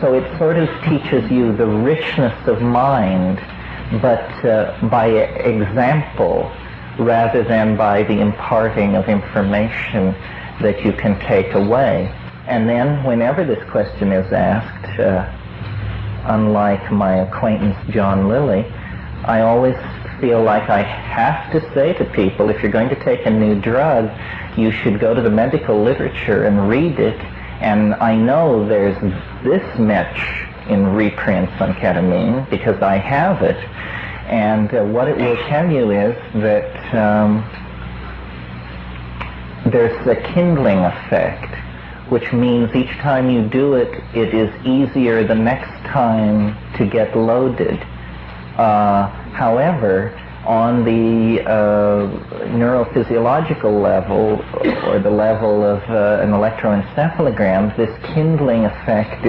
So it sort of teaches you the richness of mind, but by example rather than by the imparting of information that you can take away. And then whenever this question is asked, unlike my acquaintance John Lilly, I always feel like I have to say to people, if you're going to take a new drug, you should go to the medical literature and read it. And I know there's this much in reprints on ketamine because I have it. And what it will tell you is that there's a kindling effect, which means each time you do it, it is easier the next time to get loaded. However, on the neurophysiological level, or the level of an electroencephalogram, this kindling effect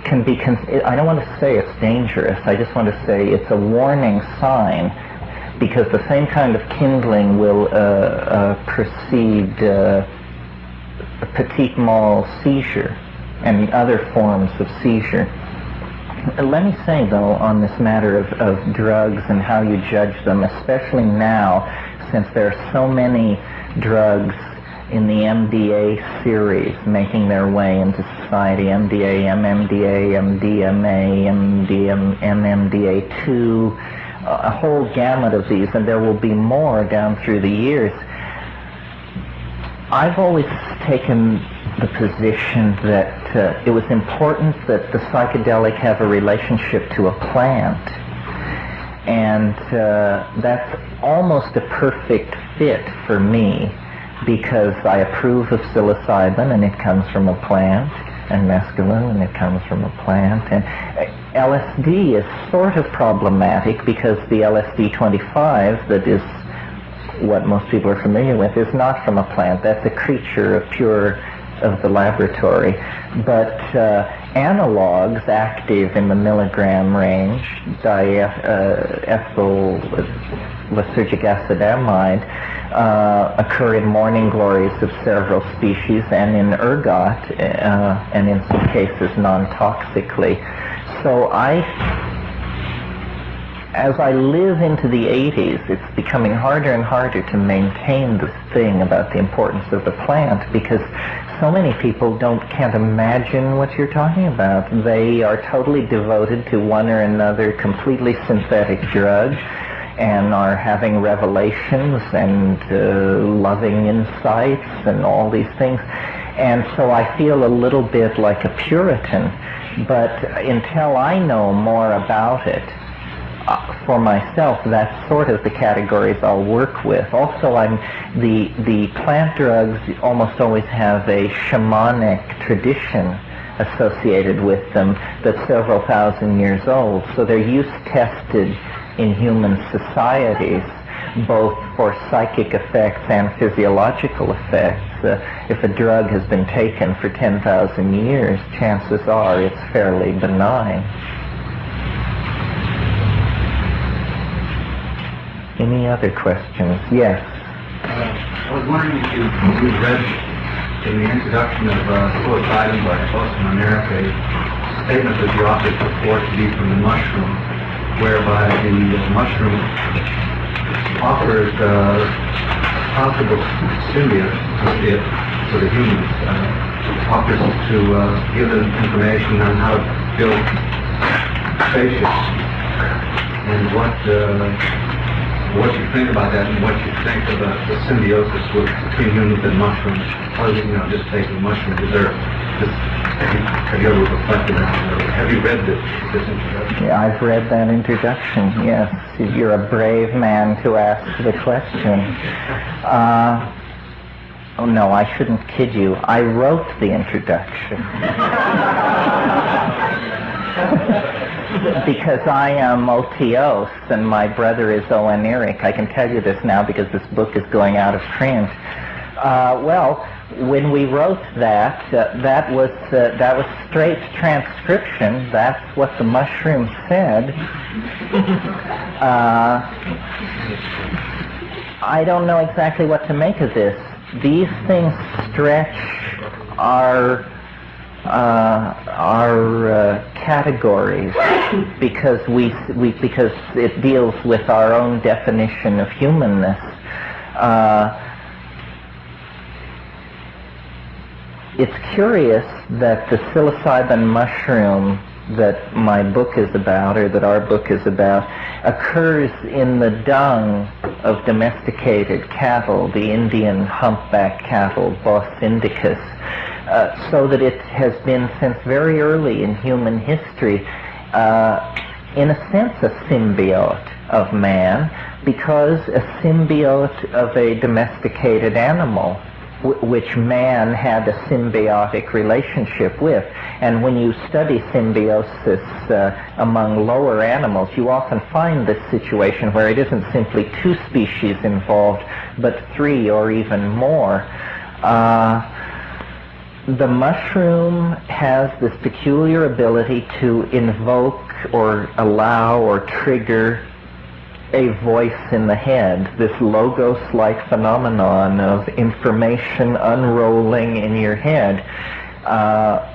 can be, I don't want to say it's dangerous, I just want to say it's a warning sign. because the same kind of kindling will precede petit mal seizure and other forms of seizure. Let me say, though, on this matter of drugs and how you judge them, especially now, since there are so many drugs in the MDA series making their way into society, MDA, MMDA, MDMA, MMDA2, a whole gamut of these, and there will be more down through the years. I've always taken the position that it was important that the psychedelic have a relationship to a plant, and that's almost a perfect fit for me, because I approve of psilocybin and it comes from a plant, and mescaline and it comes from a plant, and LSD is sort of problematic because the LSD-25 that is what most people are familiar with is not from a plant. That's a creature of the laboratory. But analogs active in the milligram range, ethyl lysergic acid amide, occur in morning glories of several species and in ergot, and in some cases non-toxically. So as I live into the 80s, it's becoming harder and harder to maintain this thing about the importance of the plant, because so many people can't imagine what you're talking about. They are totally devoted to one or another completely synthetic drug and are having revelations and loving insights and all these things. And so I feel a little bit like a Puritan, but until I know more about it, for myself, that's sort of the categories I'll work with. Also, the plant drugs almost always have a shamanic tradition associated with them that's several thousand years old. So they're use-tested in human societies, both for psychic effects and physiological effects. If a drug has been taken for 10,000 years, chances are it's fairly benign. Any other questions? Yes. I was wondering if you read in the introduction of Psilocybin by Boston America a statement that the author put forth to be from the mushroom, whereby the mushroom offers possible symbiote for the humans, offers to give them information on how to build spaceships, and what you think about that, and what you think about the symbiosis between humans and mushrooms. Or, just taking mushrooms. Have you ever reflected on that? Have you read this introduction? Yeah, I've read that introduction, yes. You're a brave man to ask the question. Oh no, I shouldn't kid you. I wrote the introduction. Because I am Otios and my brother is Oaniric. I can tell you this now because this book is going out of print. Well, when we wrote that, that was straight transcription. That's what the mushroom said. I don't know exactly what to make of this. These things stretch our categories because because it deals with our own definition of humanness. It's curious that the psilocybin mushroom that my book is about, or that our book is about, occurs in the dung of domesticated cattle, the Indian humpback cattle, Bos indicus, so that it has been since very early in human history, in a sense, a symbiote of man, because a symbiote of a domesticated animal, which man had a symbiotic relationship with. And when you study symbiosis among lower animals, you often find this situation where it isn't simply two species involved, but three or even more. The mushroom has this peculiar ability to invoke or allow or trigger a voice in the head, this logos-like phenomenon of information unrolling in your head.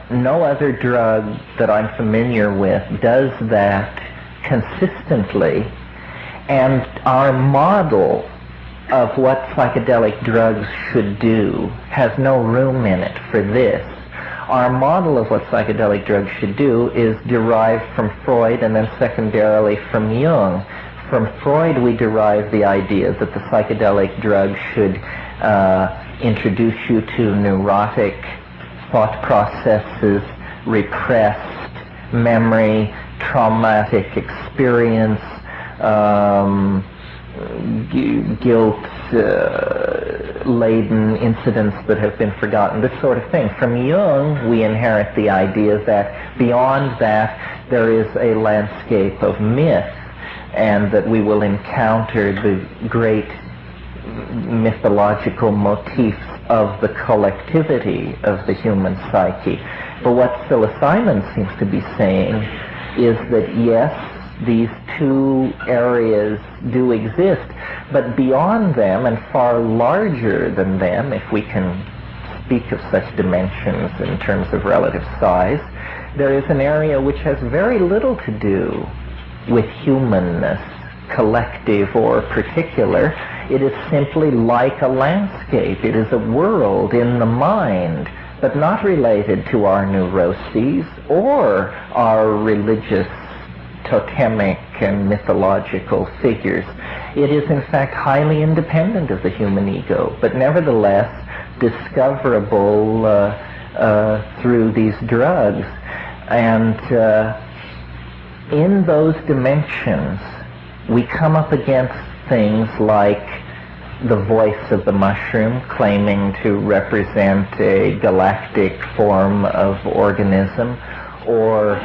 No other drug that I'm familiar with does that consistently, and our model of what psychedelic drugs should do has no room in it for this. Our model of what psychedelic drugs should do is derived from Freud and then secondarily from Jung. From Freud we derive the idea that the psychedelic drug should introduce you to neurotic thought processes, repressed memory, traumatic experience, guilt-laden incidents that have been forgotten, this sort of thing. From Jung, we inherit the idea that beyond that there is a landscape of myth, and that we will encounter the great mythological motifs of the collectivity of the human psyche. But what psilocybin seems to be saying is that yes, these two areas do exist, but beyond them and far larger than them, if we can speak of such dimensions in terms of relative size, there is an area which has very little to do with humanness, collective or particular. It is simply like a landscape. It is a world in the mind, but not related to our neuroses or our religious, totemic and mythological figures. It is in fact highly independent of the human ego, but nevertheless discoverable through these drugs. And in those dimensions we come up against things like the voice of the mushroom claiming to represent a galactic form of organism, or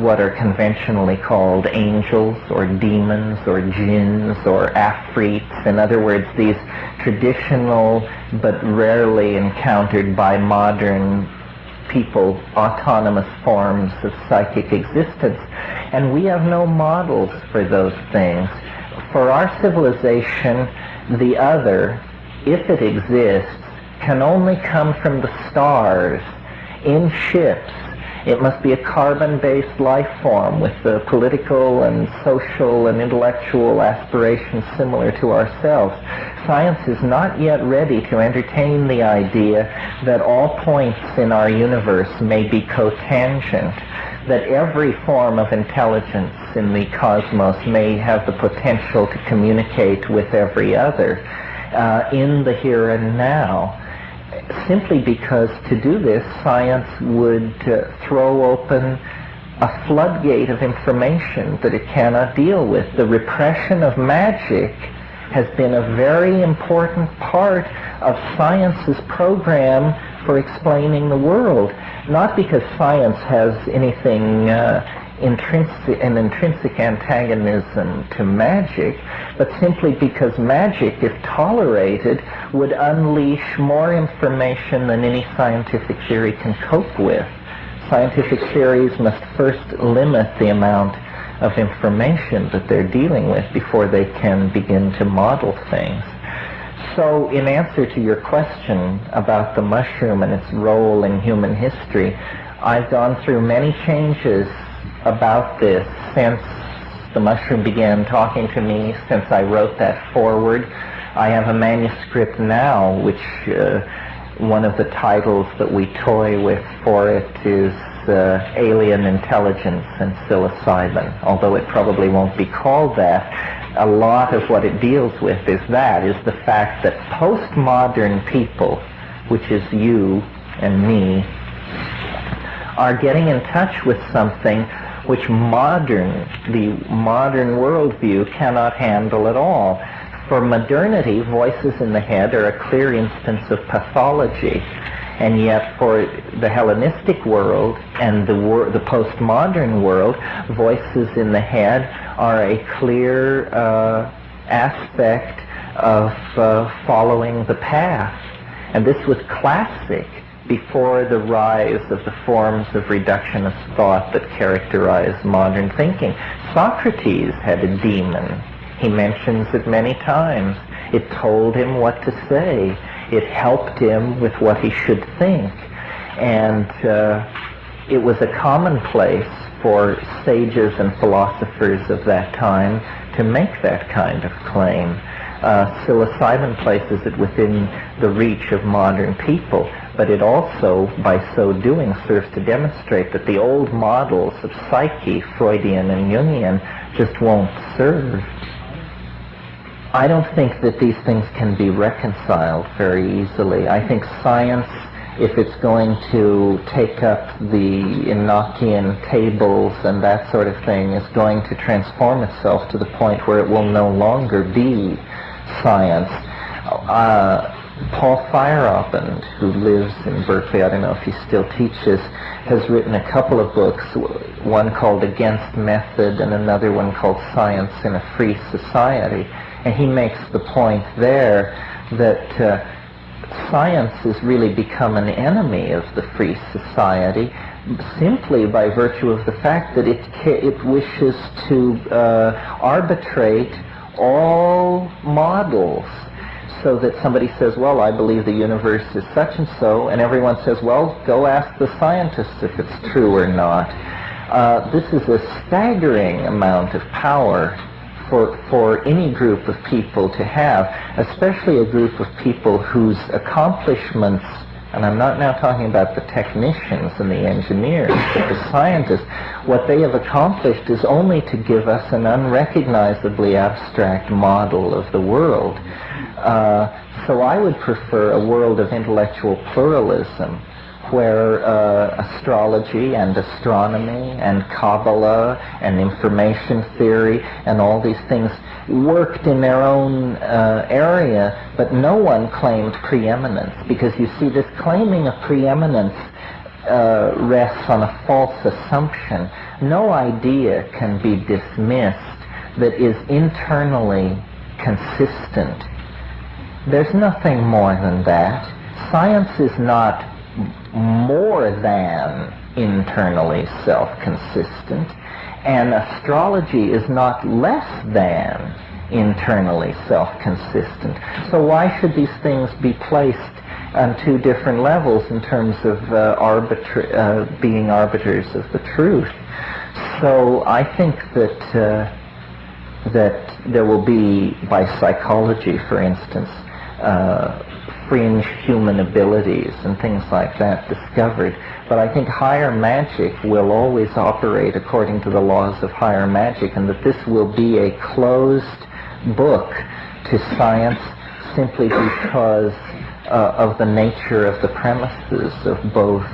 what are conventionally called angels or demons or jinns or afrits. In other words, these traditional but rarely encountered by modern people autonomous forms of psychic existence. And we have no models for those things. For our civilization, the other, if it exists, can only come from the stars, in ships. It must be a carbon-based life form with the political and social and intellectual aspirations similar to ourselves. Science is not yet ready to entertain the idea that all points in our universe may be cotangent, that every form of intelligence in the cosmos may have the potential to communicate with every other in the here and now. Simply because to do this, science would throw open a floodgate of information that it cannot deal with. The repression of magic has been a very important part of science's program for explaining the world, not because science has anything an intrinsic antagonism to magic, but simply because magic, if tolerated, would unleash more information than any scientific theory can cope with. Scientific theories must first limit the amount of information that they're dealing with before they can begin to model things. So in answer to your question about the mushroom and its role in human history, I've gone through many changes about this since the mushroom began talking to me, since I wrote that foreword. I have a manuscript now which one of the titles that we toy with for it is Alien Intelligence and Psilocybin, although it probably won't be called that. A lot of what it deals with is the fact that postmodern people, which is you and me, are getting in touch with something which the modern worldview cannot handle at all. For modernity, voices in the head are a clear instance of pathology, and yet for the Hellenistic world and the postmodern world, voices in the head are a clear aspect of following the path. And this was classic before the rise of the forms of reductionist thought that characterize modern thinking. Socrates had a demon. He mentions it many times. It told him what to say. It helped him with what he should think. And it was a commonplace for sages and philosophers of that time to make that kind of claim. Psilocybin places it within the reach of modern people, but it also, by so doing, serves to demonstrate that the old models of psyche, Freudian and Jungian, just won't serve. I don't think that these things can be reconciled very easily. I think science, if it's going to take up the Enochian tables and that sort of thing, is going to transform itself to the point where it will no longer be science. Paul Feyerabend, who lives in Berkeley, I don't know if he still teaches, has written a couple of books, one called Against Method and another one called Science in a Free Society. And he makes the point there that science has really become an enemy of the free society simply by virtue of the fact that it wishes to arbitrate all models, so that somebody says, well, I believe the universe is such and so, and everyone says, well, go ask the scientists if it's true or not. This is a staggering amount of power for any group of people to have, especially a group of people whose accomplishments, and I'm not now talking about the technicians and the engineers, but the scientists, what they have accomplished is only to give us an unrecognizably abstract model of the world. So I would prefer a world of intellectual pluralism, where astrology and astronomy and Kabbalah and information theory and all these things worked in their own area, but no one claimed preeminence, because you see, this claiming of preeminence rests on a false assumption. No idea can be dismissed that is internally consistent. There's nothing more than that. Science is not more than internally self-consistent, and astrology is not less than internally self-consistent. So why should these things be placed on two different levels in terms of being arbiters of the truth? So I think that there will be, by psychology, for instance, fringe human abilities and things like that discovered. But I think higher magic will always operate according to the laws of higher magic, and that this will be a closed book to science simply because of the nature of the premises of both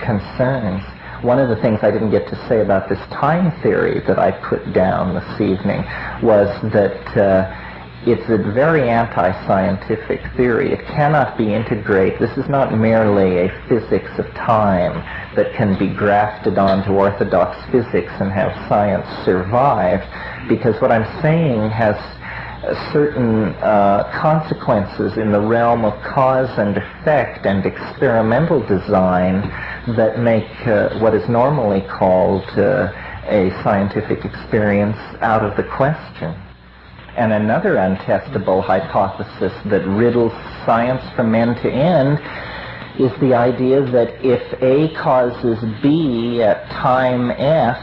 concerns. One of the things I didn't get to say about this time theory that I put down this evening was that it's a very anti-scientific theory. It cannot be integrated. This is not merely a physics of time that can be grafted onto orthodox physics and have science survive, because what I'm saying has certain consequences in the realm of cause and effect and experimental design that make what is normally called a scientific experience out of the question. And another untestable hypothesis that riddles science from end to end is the idea that if A causes B at time F,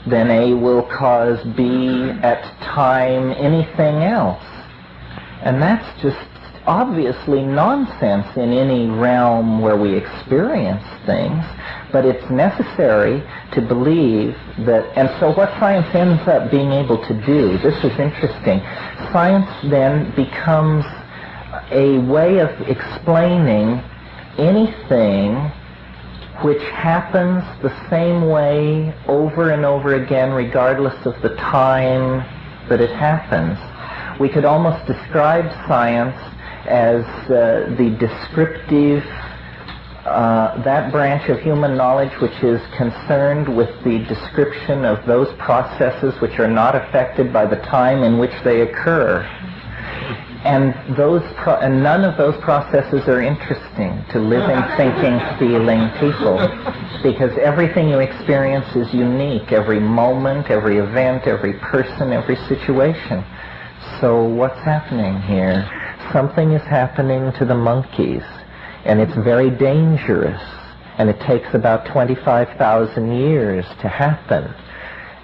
then A will cause B at time anything else. And that's just obviously nonsense in any realm where we experience things, but it's necessary to believe that. And so what science ends up being able to do, this is interesting, science then becomes a way of explaining anything which happens the same way over and over again, regardless of the time that it happens. We could almost describe science as the descriptive, that branch of human knowledge which is concerned with the description of those processes which are not affected by the time in which they occur. And and none of those processes are interesting to living, thinking, feeling people, because everything you experience is unique. Every moment, every event, every person, every situation. So what's happening here? Something is happening to the monkeys, and it's very dangerous, and it takes about 25,000 years to happen.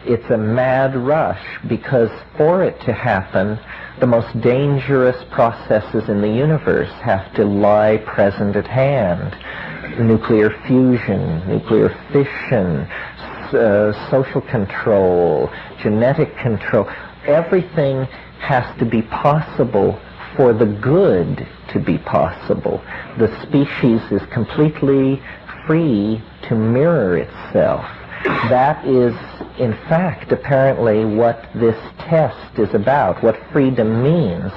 It's a mad rush, because for it to happen, the most dangerous processes in the universe have to lie present at hand. Nuclear fusion, nuclear fission, social control, genetic control. Everything has to be possible for the good to be possible. The species is completely free to mirror itself. That is, in fact, apparently what this test is about. What freedom means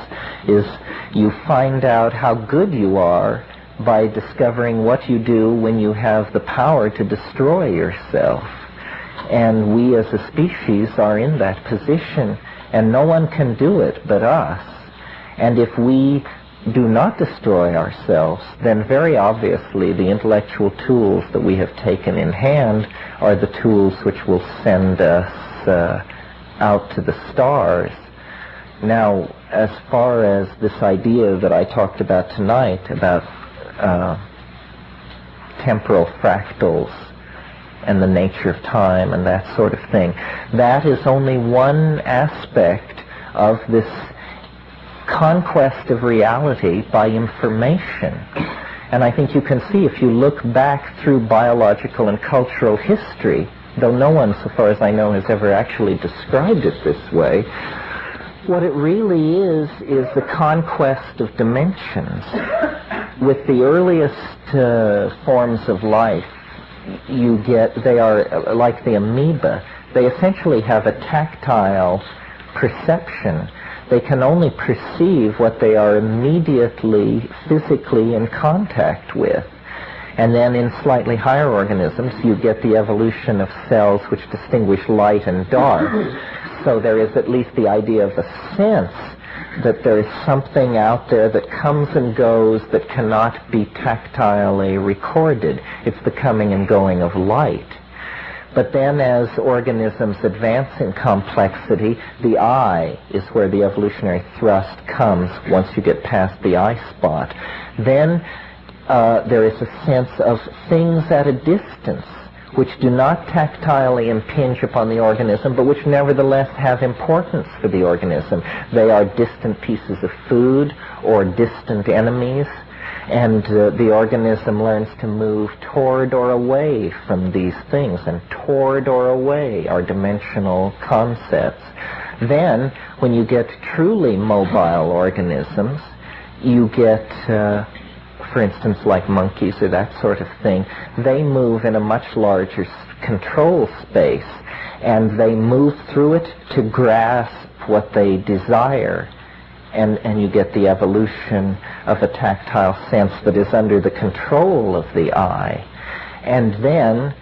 is you find out how good you are by discovering what you do when you have the power to destroy yourself. And we as a species are in that position, and no one can do it but us. And if we do not destroy ourselves, then very obviously the intellectual tools that we have taken in hand are the tools which will send us out to the stars. Now, as far as this idea that I talked about tonight, about temporal fractals and the nature of time and that sort of thing, that is only one aspect of this conquest of reality by information. And I think you can see, if you look back through biological and cultural history, though no one, so far as I know, has ever actually described it this way, what it really is the conquest of dimensions. With the earliest forms of life, they are like the amoeba. They essentially have a tactile perception. They can only perceive what they are immediately physically in contact with. And then in slightly higher organisms, you get the evolution of cells which distinguish light and dark. So there is at least the idea of a sense that there is something out there that comes and goes that cannot be tactilely recorded. It's the coming and going of light. But then as organisms advance in complexity, the eye is where the evolutionary thrust comes once you get past the eye spot. Then there is a sense of things at a distance which do not tactilely impinge upon the organism, but which nevertheless have importance for the organism. They are distant pieces of food or distant enemies. And the organism learns to move toward or away from these things, and toward or away are dimensional concepts. Then, when you get truly mobile organisms, you get, for instance, like monkeys or that sort of thing, they move in a much larger control space, and they move through it to grasp what they desire. And you get the evolution of a tactile sense that is under the control of the eye. And then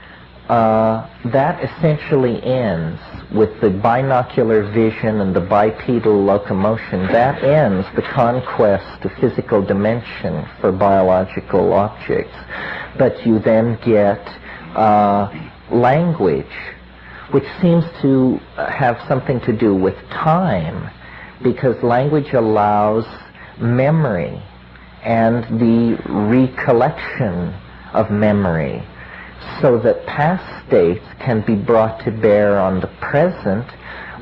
that essentially ends with the binocular vision and the bipedal locomotion. That ends the conquest of physical dimension for biological objects. But you then get language, which seems to have something to do with time, because language allows memory and the recollection of memory, so that past states can be brought to bear on the present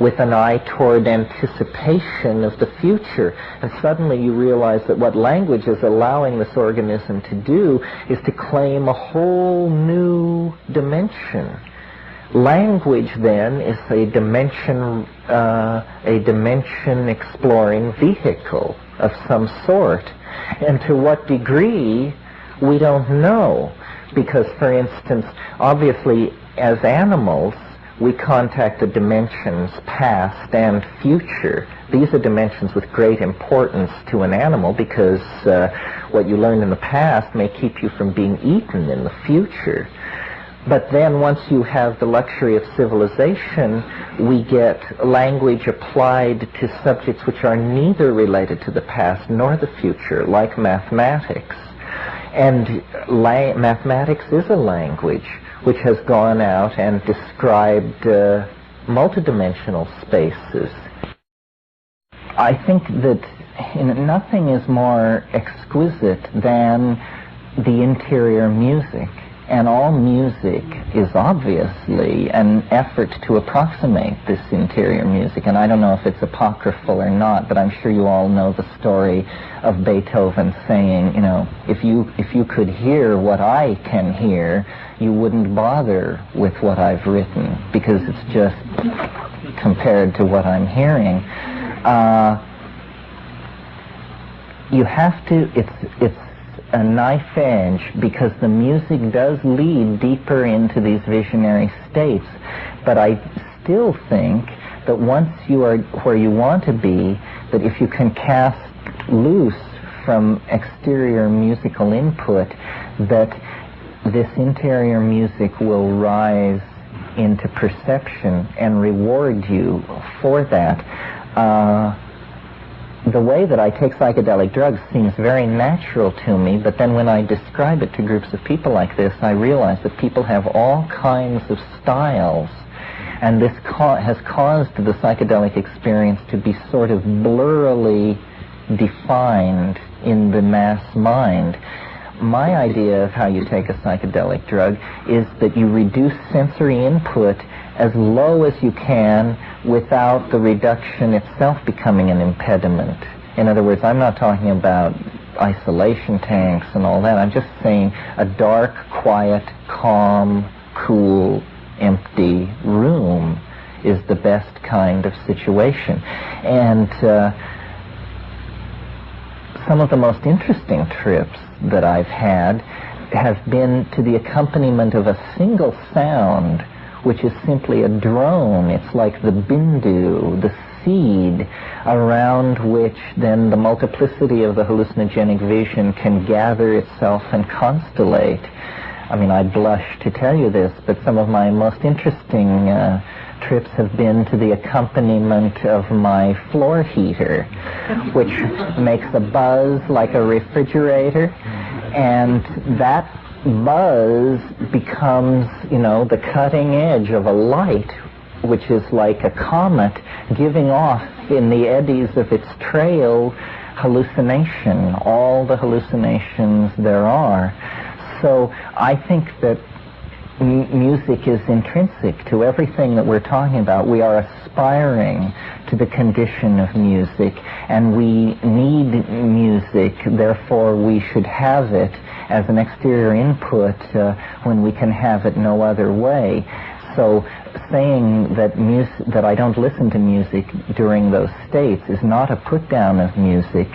with an eye toward anticipation of the future. And suddenly you realize that what language is allowing this organism to do is to claim a whole new dimension. Language, then, is a dimension exploring vehicle of some sort. And to what degree, we don't know. Because, for instance, obviously, as animals, we contact the dimensions past and future. These are dimensions with great importance to an animal, because what you learned in the past may keep you from being eaten in the future. But then once you have the luxury of civilization, we get language applied to subjects which are neither related to the past nor the future, like mathematics. And mathematics is a language which has gone out and described multidimensional spaces. I think that nothing is more exquisite than the interior music. And all music is obviously an effort to approximate this interior music. And I don't know if it's apocryphal or not, but I'm sure you all know the story of Beethoven saying, if you could hear what I can hear, you wouldn't bother with what I've written, because it's just compared to what I'm hearing. You have to, it's a knife edge, because the music does lead deeper into these visionary states. But I still think that once you are where you want to be, that if you can cast loose from exterior musical input, that this interior music will rise into perception and reward you for that. The way that I take psychedelic drugs seems very natural to me, but then when I describe it to groups of people like this, I realize that people have all kinds of styles, and this has caused the psychedelic experience to be sort of blurrily defined in the mass mind. My idea of how you take a psychedelic drug is that you reduce sensory input as low as you can without the reduction itself becoming an impediment. In other words, I'm not talking about isolation tanks and all that. I'm just saying a dark, quiet, calm, cool, empty room is the best kind of situation. And some of the most interesting trips that I've had have been to the accompaniment of a single sound, which is simply a drone. It's like the bindu, the seed, around which then the multiplicity of the hallucinogenic vision can gather itself and constellate. I mean, I blush to tell you this, but some of my most interesting trips have been to the accompaniment of my floor heater, which makes a buzz like a refrigerator, and that buzz becomes, the cutting edge of a light, which is like a comet giving off in the eddies of its trail hallucination, all the hallucinations there are. So I think that music is intrinsic to everything that we're talking about. We are aspiring to the condition of music, and we need music, therefore we should have it as an exterior input when we can have it no other way. So saying that that I don't listen to music during those states is not a put down of music.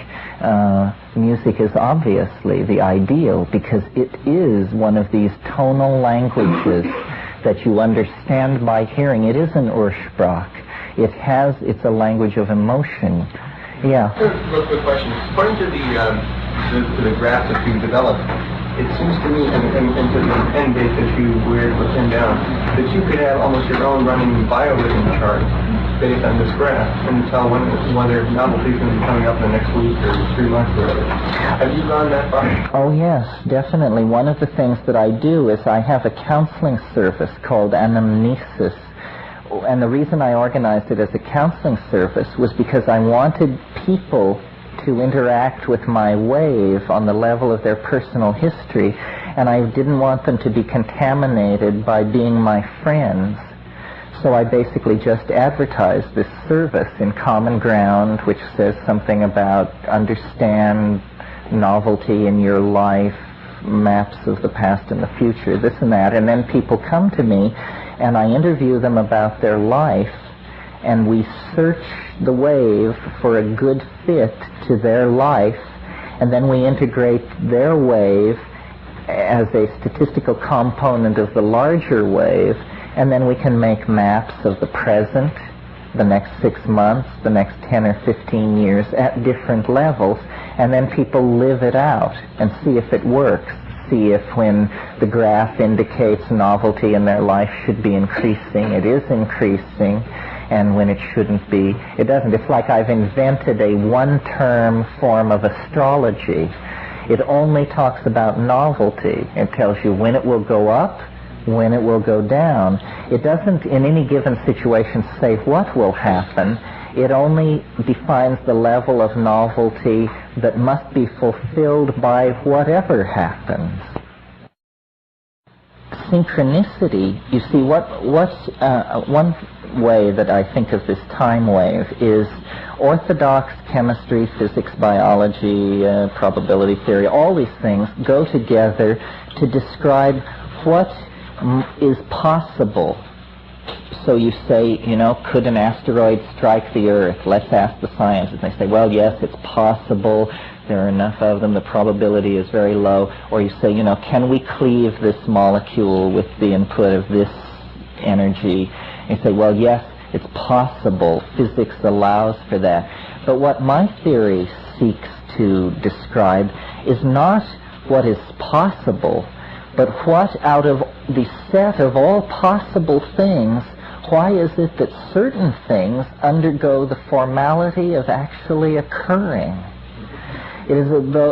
Music is obviously the ideal, because it is one of these tonal languages that you understand by hearing. It is an Ursprach. It's a language of emotion. Yeah. Real quick question. According to the graph that you developed, it seems to me, and to the end date that you were able to pin down, that you could have almost your own running biorhythm chart based on this graph and tell whether novelty is going to be coming up in the next week or 3 months or whatever. Have you gone that far? Oh yes, definitely. One of the things that I do is I have a counseling service called Anamnesis. And the reason I organized it as a counseling service was because I wanted people to interact with my wave on the level of their personal history, and I didn't want them to be contaminated by being my friends. So I basically just advertised this service in Common Ground, which says something about understand novelty in your life, maps of the past and the future, this and that, and then people come to me and I interview them about their life, and we search the wave for a good fit to their life, and then we integrate their wave as a statistical component of the larger wave, and then we can make maps of the present, the next 6 months, the next 10 or 15 years at different levels, and then people live it out and see if it works. see if when the graph indicates novelty in their life should be increasing, it is increasing, and when it shouldn't be, it doesn't. It's like I've invented a one-term form of astrology. It only talks about novelty. It tells you when it will go up, when it will go down. It doesn't, in any given situation, say what will happen. It only defines the level of novelty that must be fulfilled by whatever happens. Synchronicity, you see, one way that I think of this time wave is orthodox chemistry, physics, biology, probability theory, all these things go together to describe what is possible. So you say, could an asteroid strike the Earth? Let's ask the scientists. They say, well, yes, it's possible. There are enough of them. The probability is very low. Or you say, can we cleave this molecule with the input of this energy? And you say, well, yes, it's possible. Physics allows for that. But what my theory seeks to describe is not what is possible, but what out of the set of all possible things, why is it that certain things undergo the formality of actually occurring? It is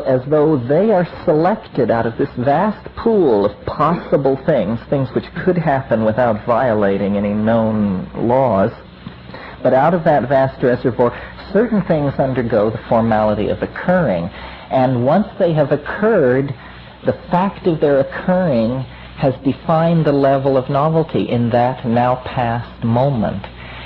as though they are selected out of this vast pool of possible things which could happen without violating any known laws. But out of that vast reservoir, certain things undergo the formality of occurring. And once they have occurred, the fact of their occurring has defined the level of novelty in that now past moment.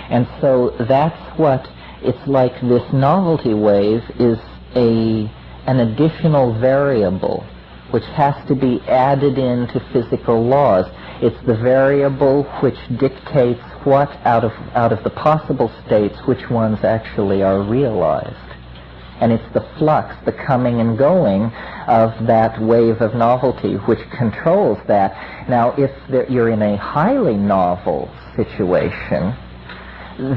And so that's what it's like. This novelty wave is an additional variable which has to be added into physical laws. It's the variable which dictates what out of the possible states, which ones actually are realized. And it's the flux, the coming and going of that wave of novelty which controls that. Now, if you're in a highly novel situation,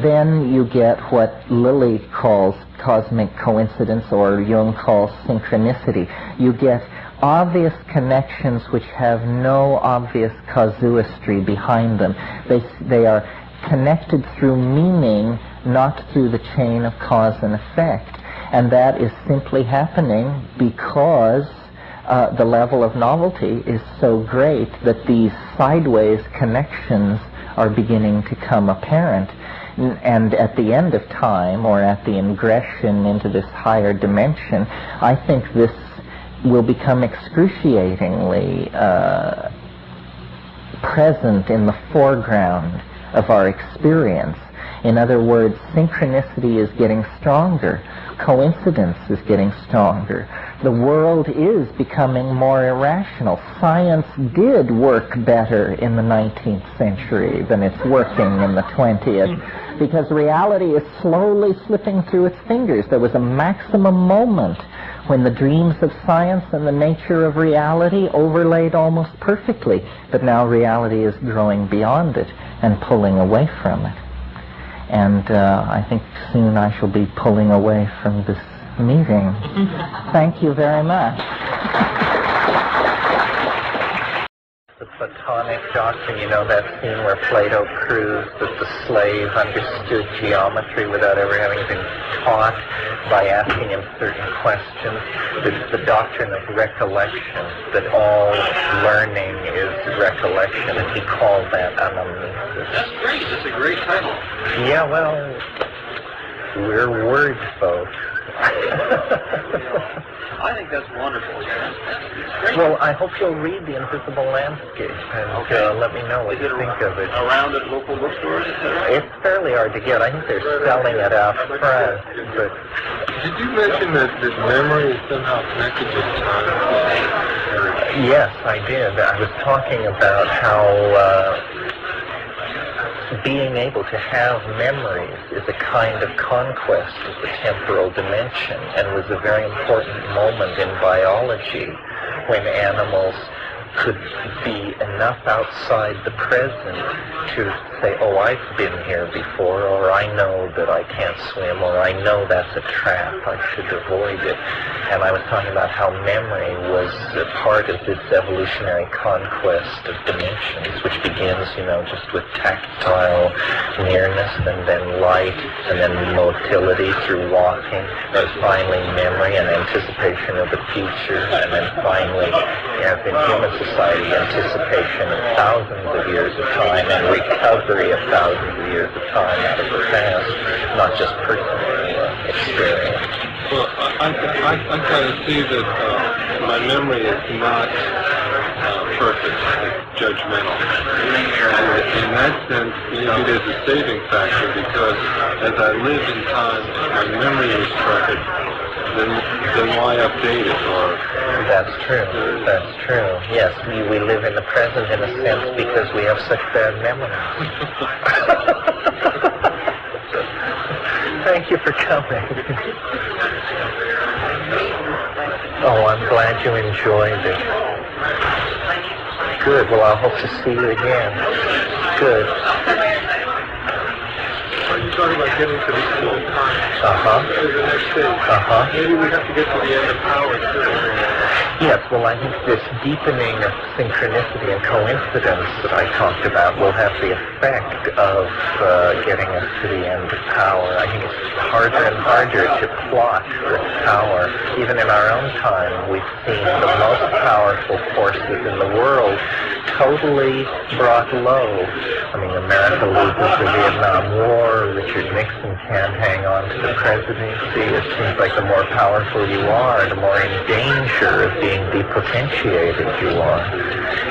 then you get what Lilly calls cosmic coincidence, or Jung calls synchronicity. You get obvious connections which have no obvious casuistry behind them. They are connected through meaning, not through the chain of cause and effect. And that is simply happening because the level of novelty is so great that these sideways connections are beginning to come apparent. And at the end of time, or at the ingression into this higher dimension, I think this will become excruciatingly present in the foreground of our experience. In other words, synchronicity is getting stronger. Coincidence is getting stronger. The world is becoming more irrational. Science did work better in the 19th century than it's working in the 20th, because reality is slowly slipping through its fingers. There was a maximum moment when the dreams of science and the nature of reality overlaid almost perfectly, but now reality is growing beyond it and pulling away from it. And I think soon I shall be pulling away from this meeting. Thank you very much. The Platonic doctrine, that scene where Plato proves that the slave understood geometry without ever having been taught by asking him certain questions. The doctrine of recollection, that all learning is recollection, and he called that anamnesis. That's great. That's a great title. Yeah, well, we're word folks. I think that's wonderful. Well, I hope you'll read The Invisible Landscape and let me know what you think of it. Around at local bookstores, etc.? It's fairly hard to get. I think they're selling it out front. But did you mention that memory is somehow connected to time? Yes, I did. I was talking about how being able to have memories is a kind of conquest of the temporal dimension, and was a very important moment in biology when animals could be enough outside the present to say, oh, I've been here before, or I know that I can't swim, or I know that's a trap, I should avoid it. and I was talking about how memory was a part of this evolutionary conquest of dimensions, which begins, just with tactile nearness, and then light, and then motility through walking, and finally memory and anticipation of the future, and then finally, as in human society, anticipation of thousands of years of time and recovery of thousands of years of time out of the past, not just personal experience. Well, I kind of see that my memory is not perfect, it's judgmental. And in that sense, maybe there's a saving factor, because as I live in time, if my memory is perfect, then why update it? That's true. That's true. Yes, we live in the present in a sense because we have such bad memories. Thank you for coming. Oh, I'm glad you enjoyed it. Good. Well, I hope to see you again. Good. You talking about getting to the end of time. To the next stage. Maybe we have to get to the end of power too. Yes, well, I think this deepening of synchronicity and coincidence that I talked about will have the effect of getting us to the end of power. I think it's harder and harder to plot with power. Even in our own time, we've seen the most powerful forces in the world totally brought low. I mean, America loses the Vietnam War, Richard Nixon can't hang on to the presidency. It seems like the more powerful you are, the more in danger of being depotentiated you are.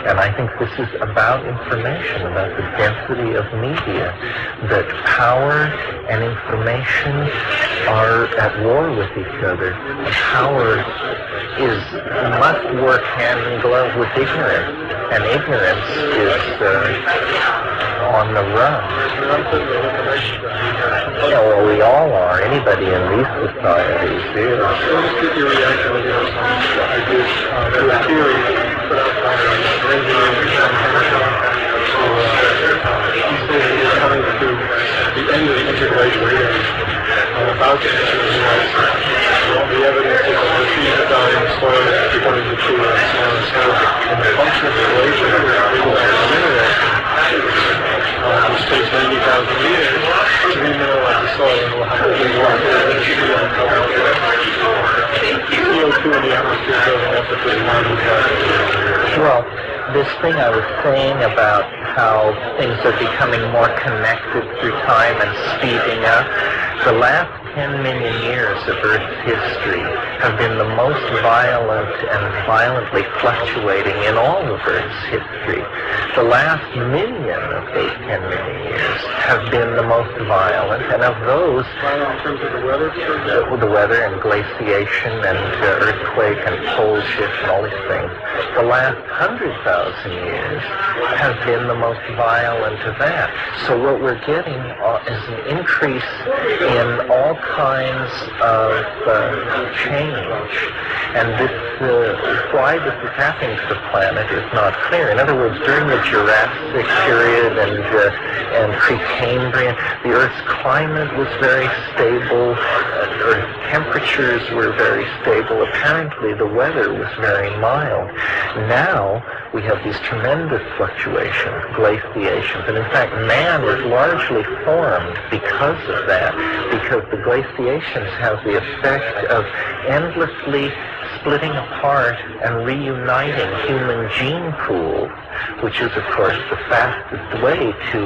And I think this is about information, about the density of media, that power and information are at war with each other. And power must work hand in glove with ignorance, and ignorance is on the run. Well, we all are. Anybody in these societies is. Let's get your reaction to this. To a theory put out by an engineer, he says he's coming to the end of the integration theory. About to enter the evidence is the seed of dying soil becoming mature and so on and so on. And the function of the relation of the mineral, which takes 90,000 years to remineralize the soil, and will have a big one. CO2 in the atmosphere doesn't have to put in Well, this thing I was saying about how things are becoming more connected through time and speeding up, the last 10 million years of Earth's history have been the most violent and violently fluctuating in all of Earth's history. The last million of those 10 million years have been the most violent, and of those, in terms of the weather, the weather and glaciation and earthquake and pole shift and all these things, the last 100,000 years have been the most violent of that. So what we're getting is an increase in all kinds of change, and this why this is happening to the planet is not clear. In other words, during the Jurassic period and Precambrian, the Earth's climate was very stable, Earth's temperatures were very stable. Apparently, the weather was very mild. Now we have these tremendous fluctuations, glaciations, and in fact, man is largely formed because of that, because the glaciations have the effect of endlessly splitting apart and reuniting human gene pools, which is, of course, the fastest way to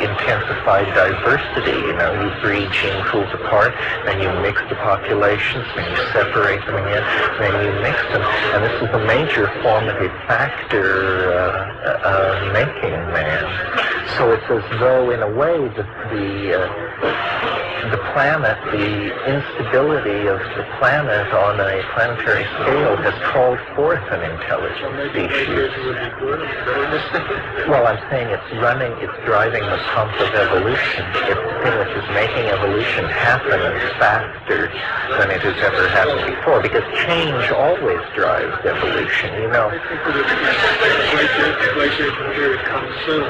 intensify diversity. You breed gene pools apart, then you mix the populations, then you separate them again, then you mix them. And this is a major formative factor of making man. So it's as though, in a way, the planet, the instability of the planet on a planetary scale has called forth an intelligent species. Well, I'm saying it's driving the pump of evolution. It's the thing which is making evolution happen faster than it has ever happened before, because change always drives evolution, Glaciation period comes soon.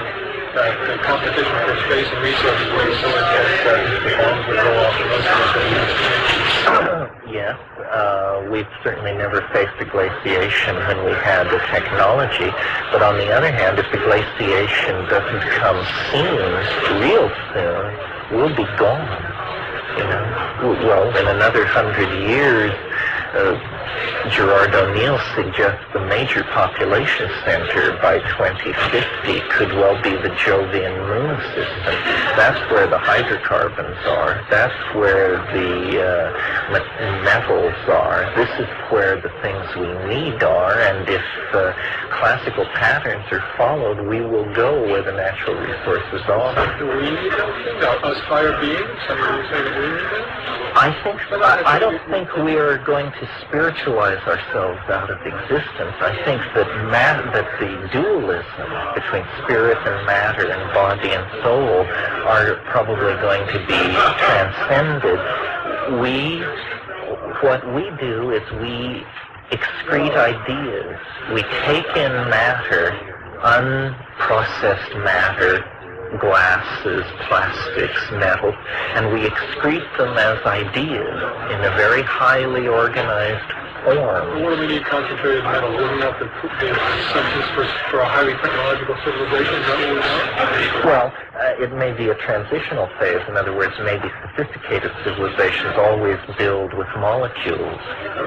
The competition for space and resources will be so intense that the bombs will go off and most of us will lose. Yes, we've certainly never faced a glaciation when we had the technology, but on the other hand, if the glaciation doesn't come soon, real soon, we'll be gone. Well, in another 100 years, Gerard O'Neill suggests the major population center by 2050 could well be the Jovian moon system. That's where the hydrocarbons are. That's where the metals are. This is where the things we need are, and if classical patterns are followed, we will go where the natural resources are. Do we need those things? Us higher beings? I mean, you say that we need them? I don't think we are going to spiritualize ourselves out of existence. I think that that the dualism between spirit and matter and body and soul are probably going to be transcended. What we do is we excrete ideas. We take in matter, unprocessed matter, glasses, plastics, metal, and we excrete them as ideas in a very highly organized form. What do we need concentrated metal? Isn't that the substance for a highly technological civilization? Is that what we want? Well, it may be a transitional phase. In other words, maybe sophisticated civilizations always build with molecules,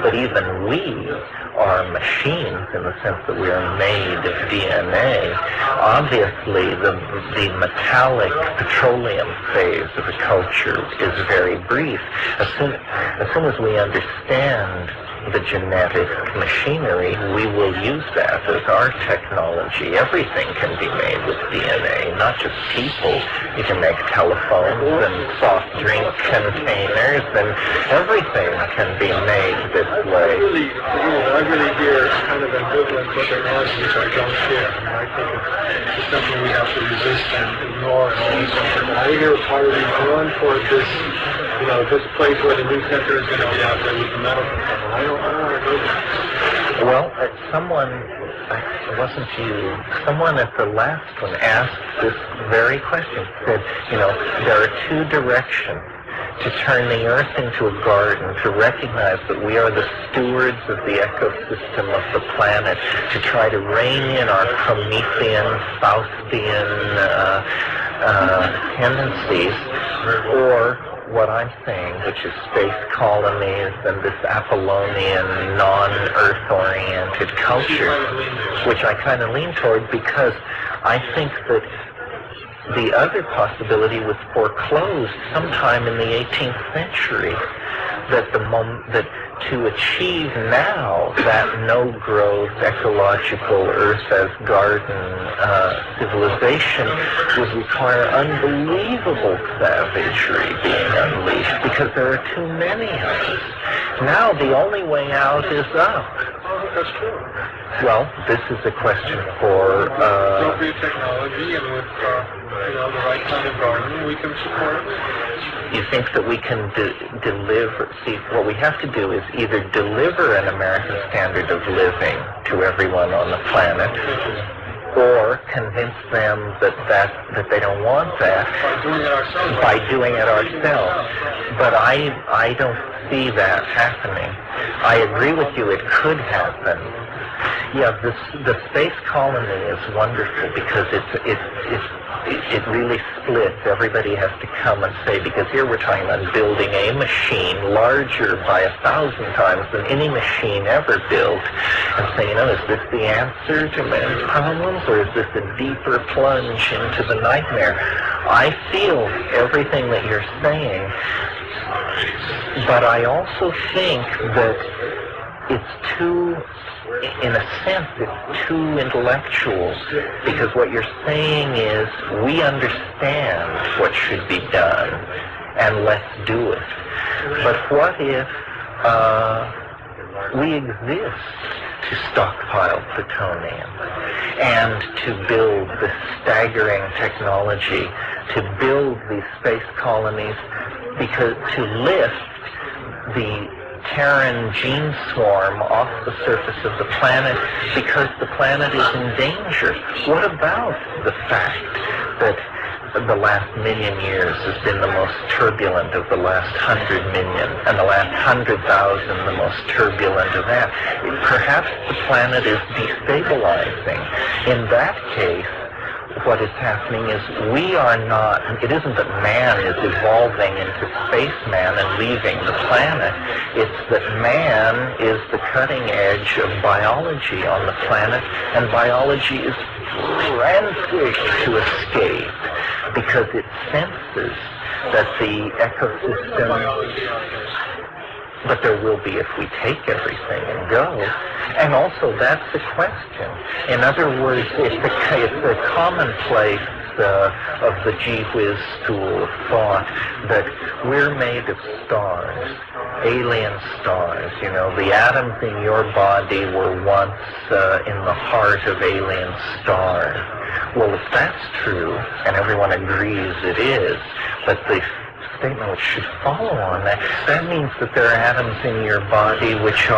but even we are machines in the sense that we are made of DNA. Obviously, the metallic petroleum phase of a culture is very brief. As soon as we understand the genetic machinery, we will use that as our technology. Everything can be made with DNA, not just people. You can make telephones and soft drink containers, and everything can be made this way. I really hear kind of ambivalent with technology, which I don't share. I mean, I think it's something we have to resist and ignore and all this stuff. And I hear part of these run toward this, this place where the new center is going to be out there with the medical stuff. I don't want to go there. Well, it wasn't you. Someone at the last one asked this very question. Said, there are two directions to turn the earth into a garden, to recognize that we are the stewards of the ecosystem of the planet, to try to rein in our Promethean, Faustian tendencies, or what I'm saying, which is space colonies and this Apollonian, non-Earth-oriented culture, which I kind of lean toward because I think that the other possibility was foreclosed sometime in the 18th century, that to achieve now that no-growth, ecological, earth as garden civilization would require unbelievable savagery being unleashed because there are too many of us. Now the only way out is up. That's true. Well, this is a question for... appropriate technology and with the right kind of garden, we can support it. You think that we can deliver... See, what we have to do is either deliver an American standard of living to everyone on the planet, or convince them that they don't want that By doing it ourselves. But I don't see that happening. I agree with you, it could happen. Yeah, the space colony is wonderful because it really splits. Everybody has to come and say, because here we're talking about building a machine larger by 1,000 times than any machine ever built, and say, is this the answer to man's problems, or is this a deeper plunge into the nightmare? I feel everything that you're saying, but I also think that it's too, in a sense, it's too intellectual, because what you're saying is we understand what should be done, and let's do it. But what if we exist to stockpile plutonium and to build this staggering technology, to build these space colonies, because to lift the Terran gene swarm off the surface of the planet because the planet is in danger? What about the fact that the last million years has been the most turbulent of the last 100 million, and the last 100,000 the most turbulent of that. Perhaps the planet is destabilizing. In that case, what is happening is we are not, it isn't that man is evolving into spaceman and leaving the planet. It's that man is the cutting edge of biology on the planet, and biology is frantic to escape because it senses that the ecosystem, but there will be if we take everything and go. And also, that's the question. In other words, it's the commonplace of the gee whiz school of thought that we're made of stars, alien stars. You know, the atoms in your body were once in the heart of alien stars. Well, if that's true, and everyone agrees it is, but the statement which should follow on that, that means that there are atoms in your body which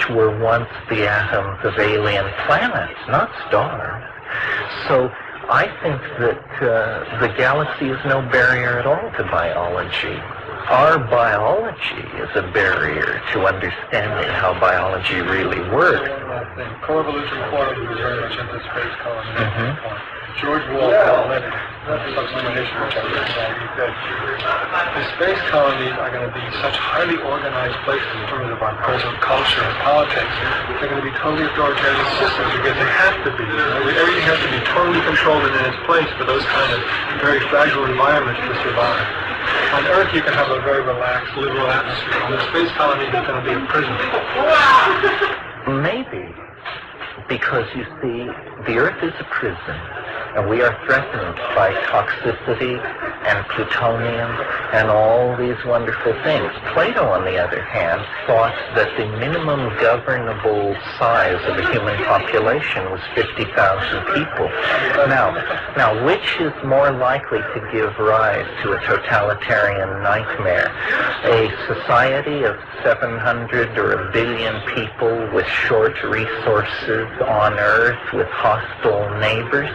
were once the atoms of alien planets, not stars. So I think that the galaxy is no barrier at all to biology. Our biology is a barrier to understanding how biology really works. Co-evolution quality was very much into space colony. George Wall led explanation, which I read that he said the space colonies are going to be such highly organized places in terms of our present culture and politics. They're going to be totally authoritarian systems because they have to be. Everything has to be totally controlled and in its place for those kind of very fragile environments to survive. On Earth, you can have a very relaxed, liberal atmosphere. On the space colony, there's going to be a prison. Maybe. Because, you see, the Earth is a prison, and we are threatened by toxicity and plutonium and all these wonderful things. Plato, on the other hand, thought that the minimum governable size of the human population was 50,000 people. Now, which is more likely to give rise to a totalitarian nightmare? A society of 700 or 1 billion people with short resources on Earth with hostile neighbors,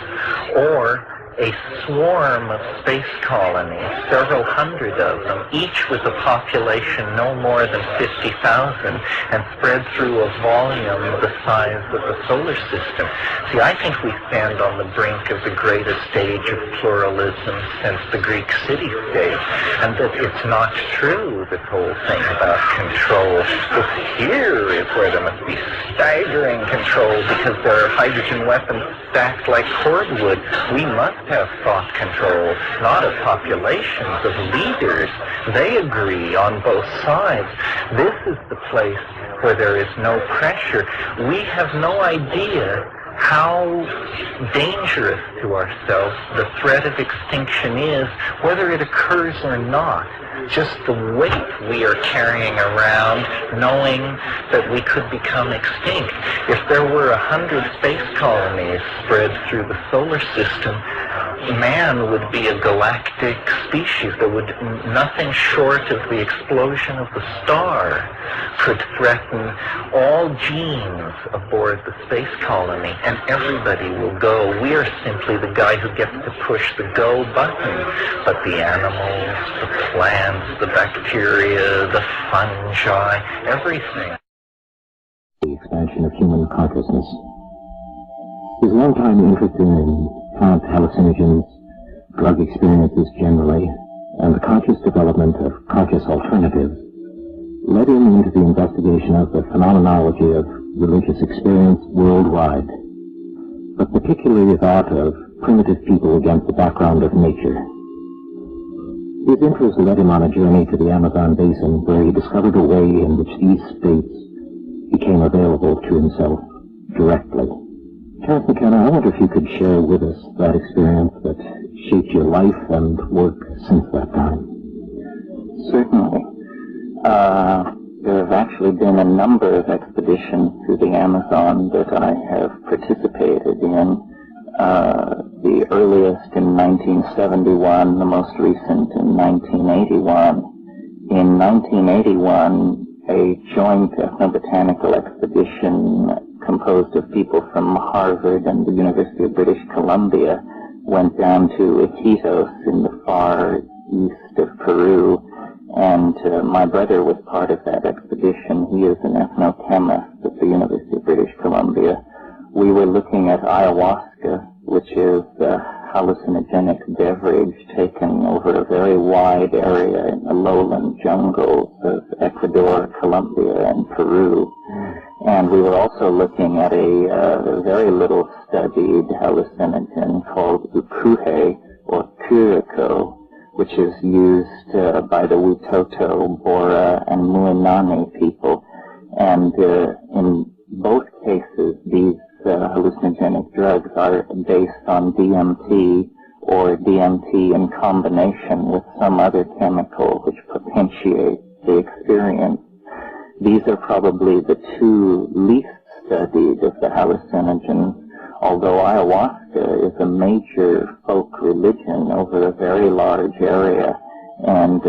or a swarm of space colonies, several hundred of them, each with a population no more than 50,000 and spread through a volume the size of the solar system. See, I think we stand on the brink of the greatest age of pluralism since the Greek city-state, and that it's not true, this whole thing about control. It's here is where there must be staggering control because there are hydrogen weapons stacked like cordwood. We must have thought control, not of populations, of leaders. They agree on both sides. This is the place where there is no pressure. We have no idea how dangerous to ourselves the threat of extinction is, whether it occurs or not. Just the weight we are carrying around, knowing that we could become extinct. If there were 100 space colonies spread through the solar system, man would be a galactic species. There would nothing short of the explosion of the star could threaten all genes aboard the space colony, and everybody will go. We are simply the guy who gets to push the go button. But the animals, the plants, the bacteria, the fungi, everything. The expansion of human consciousness. His long-time interest in plant hallucinogens, drug experiences generally, and the conscious development of conscious alternatives led him into the investigation of the phenomenology of religious experience worldwide, but particularly that of primitive people against the background of nature. His interest led him on a journey to the Amazon basin, where he discovered a way in which these states became available to himself directly. Terence McKenna, I wonder if you could share with us that experience that shaped your life and work since that time. Certainly. There have actually been a number of expeditions through the Amazon that I have participated in. The earliest in 1971, the most recent in 1981. In 1981, a joint ethnobotanical expedition composed of people from Harvard and the University of British Columbia went down to Iquitos in the far east of Peru, and my brother was part of that expedition. He is an ethnochemist at the University of British Columbia. We were looking at ayahuasca, which is a hallucinogenic beverage taken over a very wide area in the lowland jungles of Ecuador, Colombia, and Peru. And we were also looking at a very little studied hallucinogen called ukuhe, or curacao, which is used by the Witoto, Bora, and Muinani people. And in both cases, these hallucinogenic drugs are based on DMT, or DMT in combination with some other chemical which potentiates the experience. These are probably the two least studied of the hallucinogens, although ayahuasca is a major folk religion over a very large area and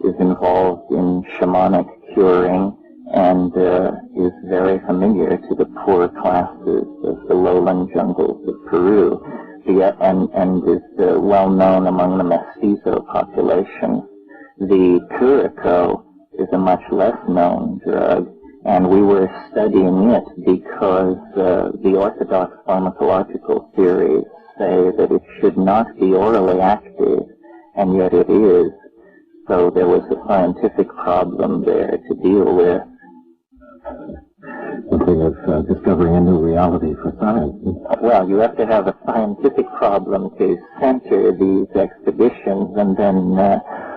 is involved in shamanic curing and is very familiar to the poor classes of the lowland jungles of Peru, and is well known among the mestizo population. The curacao is a much less known drug, and we were studying it because the orthodox pharmacological theories say that it should not be orally active, and yet it is. So there was a scientific problem there to deal with. Something of discovering a new reality for science. Well, you have to have a scientific problem to center these expeditions, and then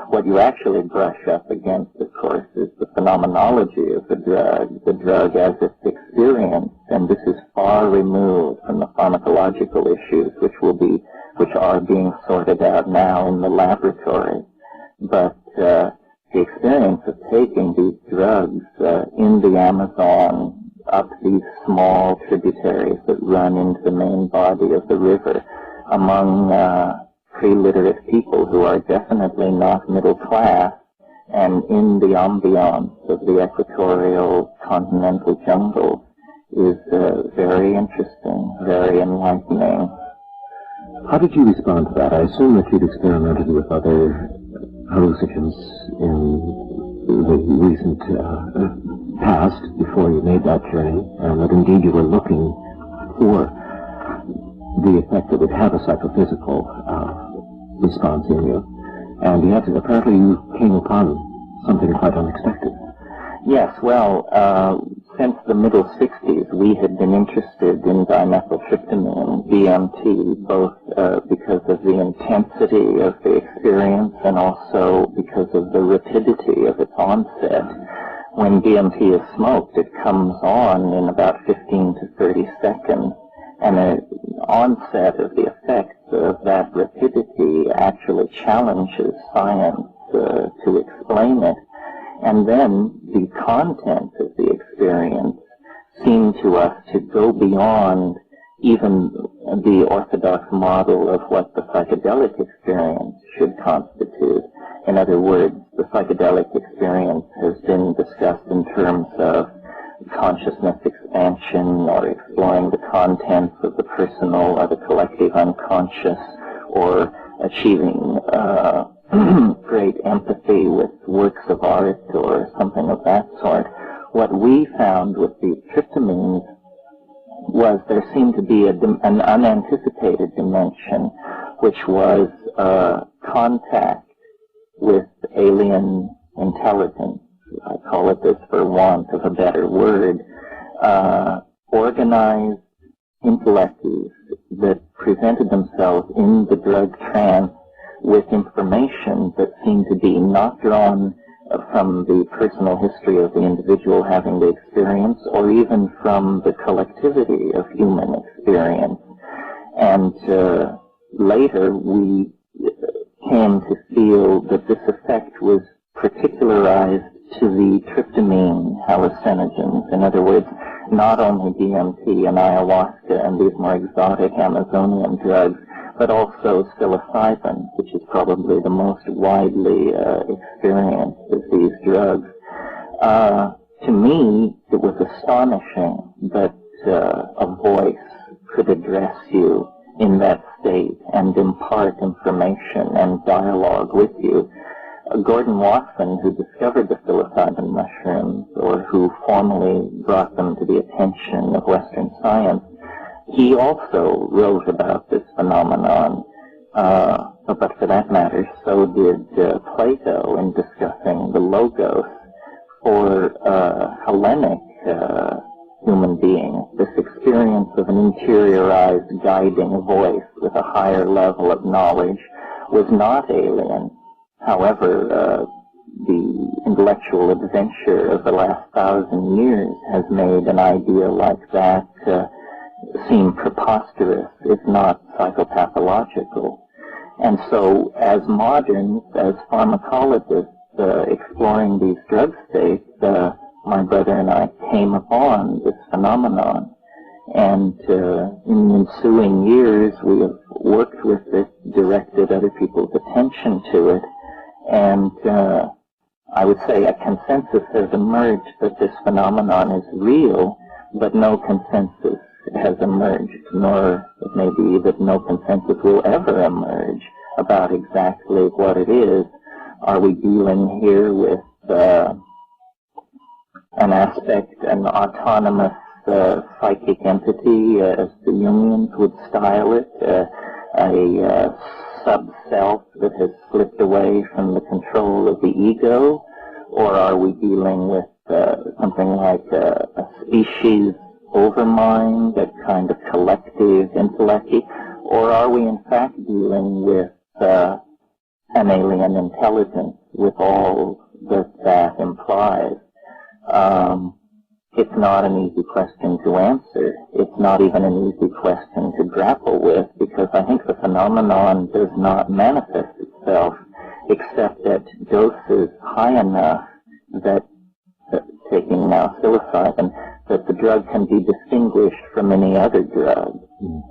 what you actually brush up against, of course, is the phenomenology of the drug as it's experienced, and this is far removed from the pharmacological issues which are being sorted out now in the laboratory. But the experience of taking these drugs in the Amazon up these small tributaries that run into the main body of the river among pre-literate people who are definitely not middle class, and in the ambiance of the equatorial continental jungle is very interesting, very enlightening. How did you respond to that? I assume that you'd experimented with other hallucinogens in the recent past before you made that journey, and that indeed you were looking for the effect that would have a psychophysical response in you. And yet, apparently you came upon something quite unexpected. Yes, well, since the middle 60s, we had been interested in dimethyltryptamine, DMT, both because of the intensity of the experience and also because of the rapidity of its onset. When DMT is smoked, it comes on in about 15 to 30 seconds, and the onset of the effects of that rapidity actually challenges science to explain it. And then the content of the experience seemed to us to go beyond even the orthodox model of what the psychedelic experience should constitute. In other words, the psychedelic experience has been discussed in terms of consciousness expansion, or exploring the contents of the personal or the collective unconscious, or achieving great empathy with works of art or something of that sort. What we found with the tryptamines was there seemed to be an unanticipated dimension, which was contact with alien intelligence. I call it this for want of a better word. Organized intellects that presented themselves in the drug trance with information that seemed to be not drawn from the personal history of the individual having the experience, or even from the collectivity of human experience. And later we came to feel that this effect was particularized to the tryptamine hallucinogens. In other words, not only DMT and ayahuasca and these more exotic Amazonian drugs, but also psilocybin, which is probably the most widely experienced of these drugs. To me, it was astonishing that a voice could address you in that state and impart information and dialogue with you. Gordon Wasson, who discovered the psilocybin mushrooms, or who formally brought them to the attention of Western science, he also wrote about this phenomenon, but for that matter, so did Plato in discussing the logos for Hellenic human beings. This experience of an interiorized guiding voice with a higher level of knowledge was not alien. However, the intellectual adventure of the last 1,000 years has made an idea like that seem preposterous, if not psychopathological. And so, as moderns, as pharmacologists exploring these drug states, my brother and I came upon this phenomenon. And in the ensuing years, we have worked with it, directed other people's attention to it, and I would say a consensus has emerged that this phenomenon is real, but no consensus has emerged, nor it may be that no consensus will ever emerge about exactly what it is. Are we dealing here with an aspect, an autonomous psychic entity, as the Jungians would style it, a sub-self that has slipped away from the control of the ego, or are we dealing with something like a species overmind, that kind of collective intellect, or are we in fact dealing with an alien intelligence with all that that implies? It's not an easy question to answer. It's not even an easy question to grapple with, because I think the phenomenon does not manifest itself except at doses high enough that, taking now psilocybin, that the drug can be distinguished from any other drug.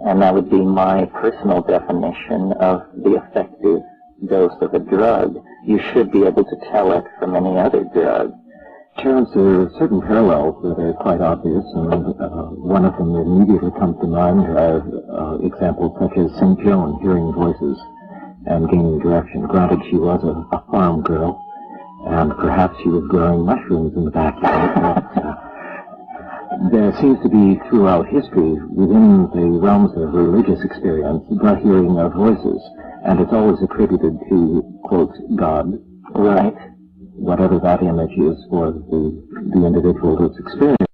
And that would be my personal definition of the effective dose of a drug. You should be able to tell it from any other drug. Terence, there are certain parallels that are quite obvious, and one of them that immediately comes to mind are examples such as St. Joan hearing voices and gaining direction. Granted, she was a farm girl, and perhaps she was growing mushrooms in the backyard, but there seems to be throughout history, within the realms of religious experience, the hearing of voices, and it's always attributed to, quote, God. Right. Whatever that image is for the individual who's experienced.